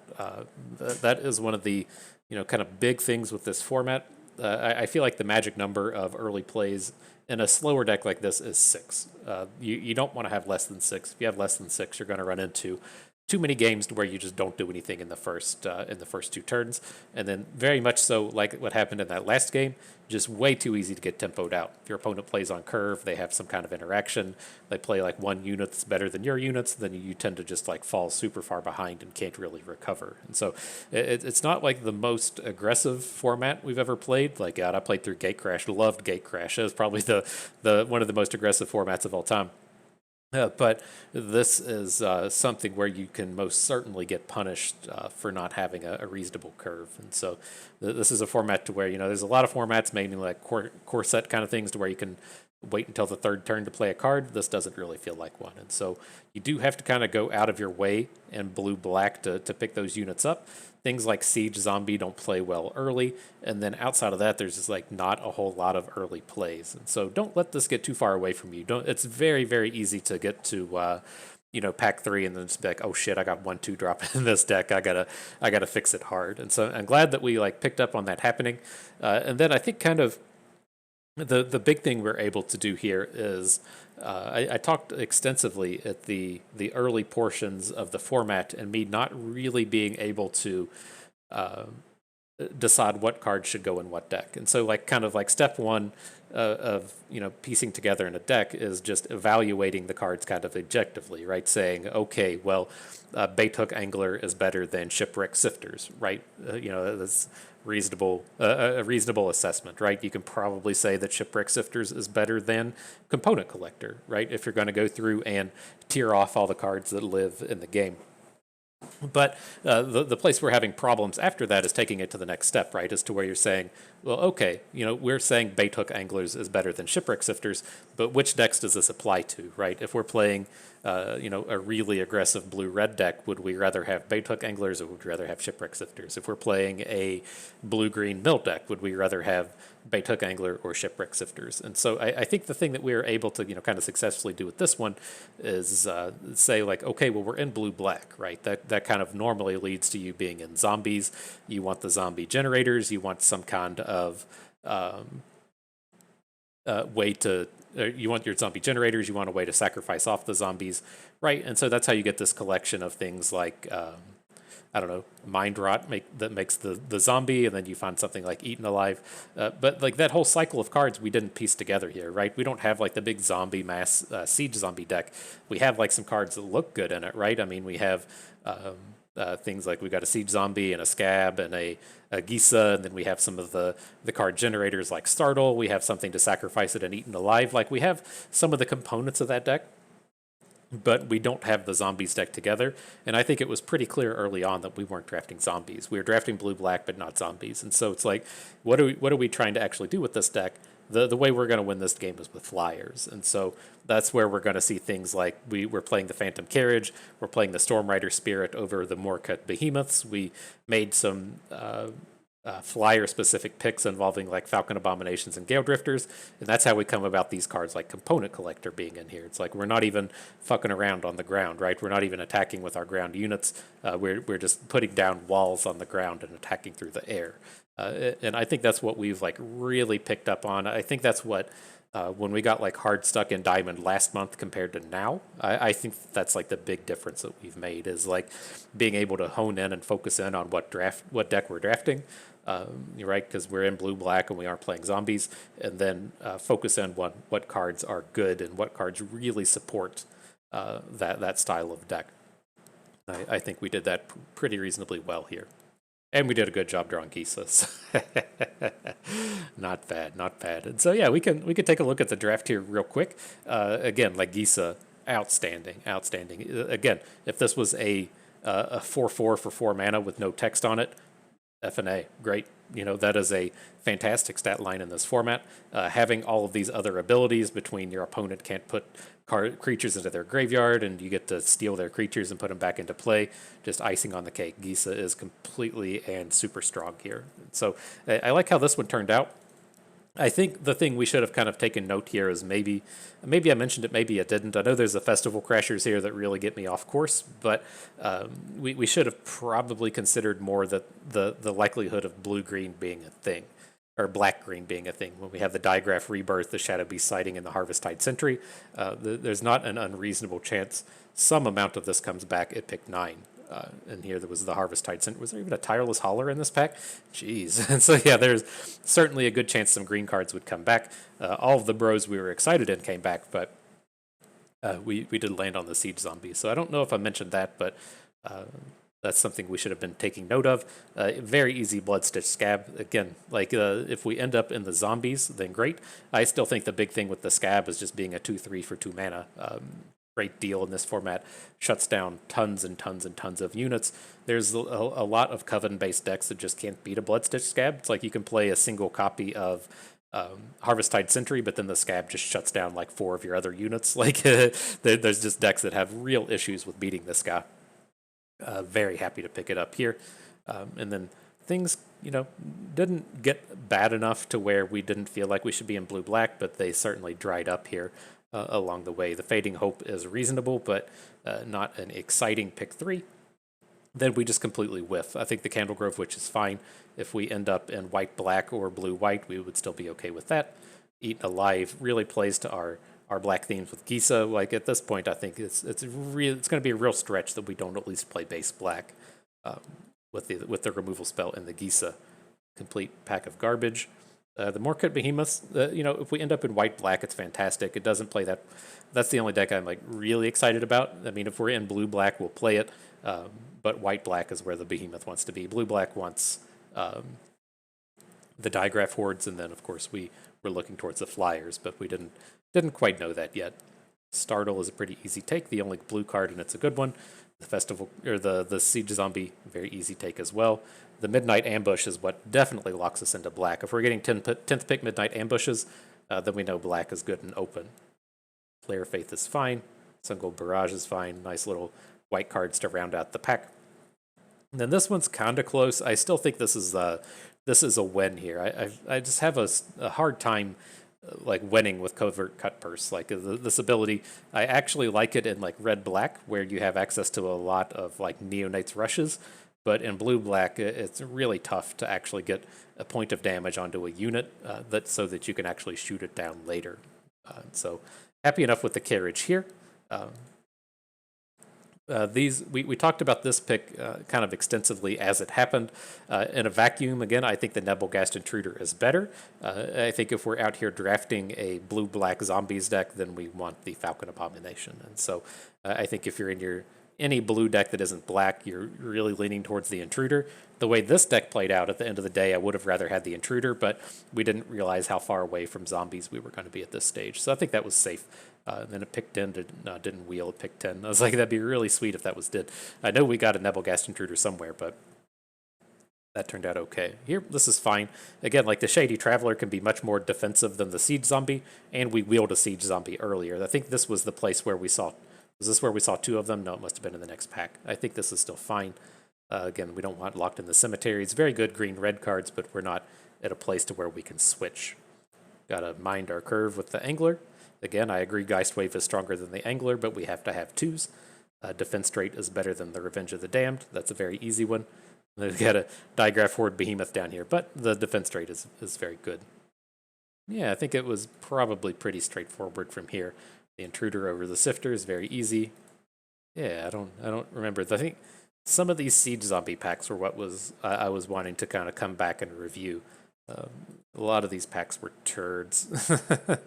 That is one of the kind of big things with this format. I feel like the magic number of early plays in a slower deck like this is 6. You don't want to have less than 6. If you have less than 6, you're going to run into too many games to where you just don't do anything in the first 2 turns, and then very much so like what happened in that last game, just way too easy to get tempoed out. If your opponent plays on curve, they have some kind of interaction, they play like one unit that's better than your units, then you tend to just like fall super far behind and can't really recover. And so it's not like the most aggressive format we've ever played. Like, God, I played through Gatecrash, loved Gatecrash. It was probably the one of the most aggressive formats of all time. But this is something where you can most certainly get punished for not having a reasonable curve. And so this is a format to where, there's a lot of formats, maybe like core set kind of things to where you can wait until the 3rd turn to play a card. This doesn't really feel like one. And so you do have to kind of go out of your way in blue-black to pick those units up. Things like Siege Zombie don't play well early, and then outside of that, there's just like not a whole lot of early plays. And so don't let this get too far away from you. It's very, very easy to get to pack 3 and then just be like, oh shit, I got 1/2 drop in this deck. I gotta fix it hard. And so I'm glad that we like picked up on that happening. And then I think kind of the big thing we're able to do here is I talked extensively at the early portions of the format and me not really being able to decide what cards should go in what deck. And so like kind of like step 1 of piecing together in a deck is just evaluating the cards kind of objectively, right? Saying, okay, well, Bait Hook Angler is better than Shipwreck Sifters, right? That's reasonable a reasonable assessment, right? You can probably say that Shipwreck Sifters is better than Component Collector, right? If you're going to go through and tier off all the cards that live in the game. But the place we're having problems after that is taking it to the next step, right? As to where you're saying, well, okay, we're saying Bait Hook Anglers is better than Shipwreck Sifters, but which decks does this apply to, right? If we're playing a really aggressive blue-red deck, would we rather have bait hook anglers or would we rather have shipwreck sifters? If we're playing a blue-green mill deck, would we rather have bait hook angler or shipwreck sifters? And so I think the thing that we were able to kind of successfully do with this one is say like, okay, well, we're in blue-black, right? That kind of normally leads to you being in zombies. You want the zombie generators. You want some kind of way to you want your zombie generators, you want a way to sacrifice off the zombies, right? And so that's how you get this collection of things like I don't know, mind rot that makes the zombie, and then you find something like eaten alive. But like that whole cycle of cards we didn't piece together here, right? We don't have like the big zombie mass siege zombie deck. We have like some cards that look good in it, right? I mean, we have things like we've got a siege zombie and a scab and a Gisa, and then we have some of the card generators like Startle. We have something to sacrifice it and eaten alive. Like we have some of the components of that deck, but we don't have the zombies deck together. And I think it was pretty clear early on that we weren't drafting zombies. We were drafting blue-black, but not zombies. And so it's like, what are we trying to actually do with this deck? The way we're going to win this game is with flyers. And so that's where we're going to see things like we're playing the Phantom Carriage, we're playing the Storm Rider Spirit over the Morcut Behemoths. We made some flyer-specific picks involving like Falcon Abominations and Gale Drifters, and that's how we come about these cards like Component Collector being in here. It's like we're not even fucking around on the ground, right? We're not even attacking with our ground units. We're just putting down walls on the ground and attacking through the air. And I think that's what we've like really picked up on. I think that's what when we got like hard stuck in Diamond last month compared to now, I think that's like the big difference that we've made is like being able to hone in and focus in on what deck we're drafting. You're right, because we're in blue-black and we aren't playing zombies, and then focus in on what cards are good and what cards really support that style of deck. I think we did that pretty reasonably well here. And we did a good job drawing Gisa. Not bad, not bad. And so yeah, we can take a look at the draft here real quick. Again, like Gisa, outstanding. Again, if this was a 4/4 for 4 mana with no text on it, F&A, great. That is a fantastic stat line in this format. Having all of these other abilities between your opponent can't put creatures into their graveyard and you get to steal their creatures and put them back into play, just icing on the cake. Gisa is completely and super strong here. So I like how this one turned out. I think the thing we should have kind of taken note here is maybe I mentioned it, maybe I didn't. I know there's the Festival Crashers here that really get me off course, but we should have probably considered more the likelihood of blue-green being a thing, or black-green being a thing. When we have the Digraph Rebirth, the Shadow Beast Sighting, and the Harvest-Tide Sentry, there's not an unreasonable chance some amount of this comes back at pick 9. And here there was the Harvest-Tide Sentry. Was there even a Tireless Hauler in this pack? Jeez. And so yeah, there's certainly a good chance some green cards would come back. All of the bros we were excited in came back, but we did land on the Siege Zombie. So I don't know if I mentioned that, but that's something we should have been taking note of. Very easy Bloodstitch Scab. Again, like if we end up in the zombies, then great. I still think the big thing with the Scab is just being a 2/3 for 2 mana. Great deal in this format. Shuts down tons and tons and tons of units. There's a lot of Coven-based decks that just can't beat a Bloodstitch Scab. It's like you can play a single copy of Harvest-Tide Sentry, but then the Scab just shuts down like 4 of your other units. Like there's just decks that have real issues with beating this guy. Very happy to pick it up here. And then things, didn't get bad enough to where we didn't feel like we should be in blue-black, but they certainly dried up here. Along the way. The Fading Hope is reasonable, but not an exciting pick 3. Then we just completely whiff. I think the Candlegrove Witch is fine. If we end up in white-black or blue-white, we would still be okay with that. Eaten Alive really plays to our black themes with Gisa. Like at this point, I think it's going to be a real stretch that we don't at least play base black with the removal spell and the Gisa. Complete pack of garbage. The Morcut Behemoths, if we end up in white-black, it's fantastic. It doesn't play that. That's the only deck I'm like really excited about. I mean, if we're in blue-black, we'll play it. But white-black is where the Behemoth wants to be. Blue-black wants the Digraph Hordes, and then, of course, we're looking towards the Flyers, but we didn't quite know that yet. Startle is a pretty easy take. The only blue card, and it's a good one. The Festival, or the Siege Zombie, very easy take as well. The Midnight Ambush is what definitely locks us into black. If we're getting 10th pick Midnight Ambushes, then we know black is good and open. Flare Faith is fine. Sun Gold Barrage is fine. Nice little white cards to round out the pack. And then this one's kind of close. I still think this is a win here. I just have a hard time like winning with Covert Cut Purse. Like this ability, I actually like it in like red black where you have access to a lot of like Neonight's rushes, but in blue black it's really tough to actually get a point of damage onto a unit so that you can actually shoot it down later. So happy enough with the carriage here. We talked about this pick kind of extensively as it happened. In a vacuum, again, I think the Nebelgast Intruder is better. I think if we're out here drafting a blue-black zombies deck, then we want the Falcon Abomination. And so I think if you're in any blue deck that isn't black, you're really leaning towards the Intruder. The way this deck played out at the end of the day, I would have rather had the Intruder, but we didn't realize how far away from zombies we were going to be at this stage. So I think that was safe. And then a pick 10 didn't wheel a pick 10. I was like, that'd be really sweet if that was did. I know we got a Nebelgast Intruder somewhere, but that turned out okay. Here, this is fine. Again, like the Shady Traveler can be much more defensive than the Siege Zombie, and we wheeled a Siege Zombie earlier. I think this was the place where we saw... Was this where we saw two of them? No, it must have been in the next pack. I think this is still fine. Again, we don't want Locked in the Cemetery. It's very good green-red cards, but we're not at a place to where we can switch. Gotta mind our curve with the Angler. Again, I agree Geistwave is stronger than the Angler, but we have to have twos. Defense Straight is better than the Revenge of the Damned. That's a very easy one. We've got a Digraph Horde Behemoth down here, but the Defense Straight is very good. Yeah, I think it was probably pretty straightforward from here. The Intruder over the Sifter is very easy. Yeah, I don't remember. I think some of these Siege Zombie packs were what I was wanting to kind of come back and review. A lot of these packs were turds.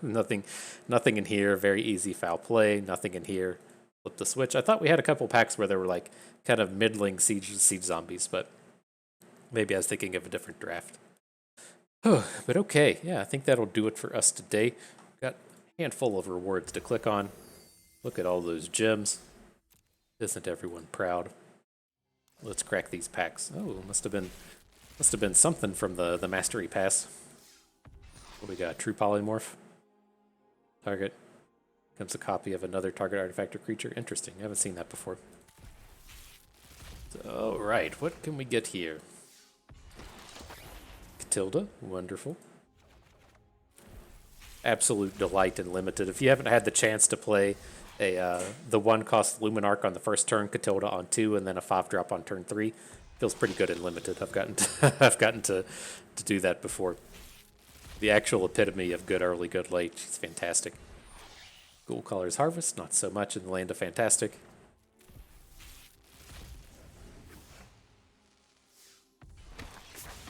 nothing in here. Very easy foul play. Nothing in here. Flip the switch. I thought we had a couple packs where there were like kind of middling siege zombies, but maybe I was thinking of a different draft. But okay, yeah, I think that'll do it for us today. Got a handful of rewards to click on. Look at all those gems. Isn't everyone proud? Let's crack these packs. Oh, must have been something from the Mastery Pass. What we got? True Polymorph. Target. Comes a copy of another target artifact or creature. Interesting. I haven't seen that before. So, alright, what can we get here? Catilda. Wonderful. Absolute delight in limited. If you haven't had the chance to play the 1-cost Luminarch on the first turn, Catilda on 2, and then a 5-drop on turn 3, feels pretty good in limited. I've gotten to do that before. The actual epitome of good early, good late. She's fantastic. Ghoul Caller's Harvest, not so much in the Land of Fantastic.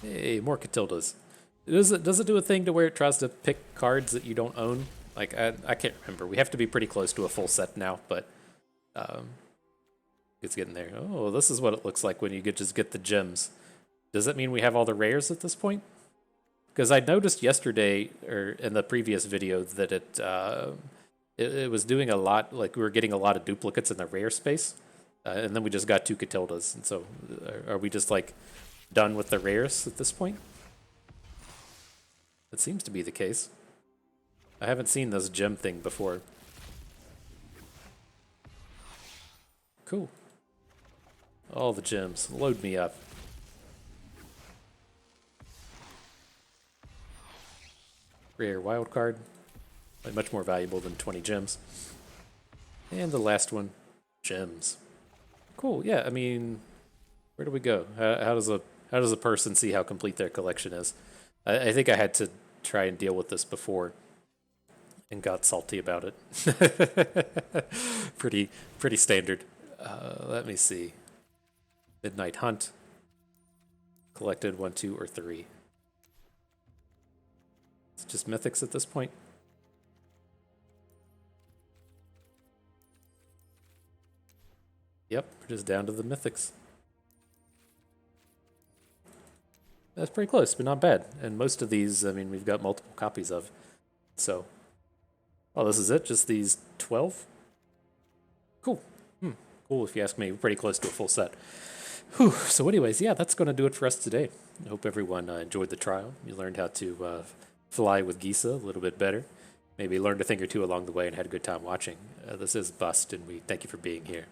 Hey, more Catildas. Does it do a thing to where it tries to pick cards that you don't own? Like, I can't remember. We have to be pretty close to a full set now, but it's getting there. Oh, this is what it looks like when you just get the gems. Does that mean we have all the rares at this point? Because I noticed yesterday, or in the previous video, that it was doing a lot, like we were getting a lot of duplicates in the rare space, and then we just got 2 Catildas. And so, are we just like done with the rares at this point? It seems to be the case. I haven't seen this gem thing before. Cool. All the gems. Load me up. Rare wild card. Like much more valuable than 20 gems. And the last one, gems. Cool. Yeah, I mean, where do we go? How does a person see how complete their collection is? I think I had to try and deal with this before and got salty about it. pretty standard. Let me see. Midnight Hunt. Collected 1, 2, or 3. It's just mythics at this point. Yep, we're just down to the mythics. That's pretty close, but not bad. And most of these, I mean, we've got multiple copies of. So, oh, this is it? Just these 12? Cool. Cool, if you ask me. We're pretty close to a full set. Whew. So anyways, yeah, that's going to do it for us today. I hope everyone enjoyed the trial. You learned how to fly with Gisa a little bit better. maybe learned a thing or two along the way and had a good time watching. This is Bust, and we thank you for being here.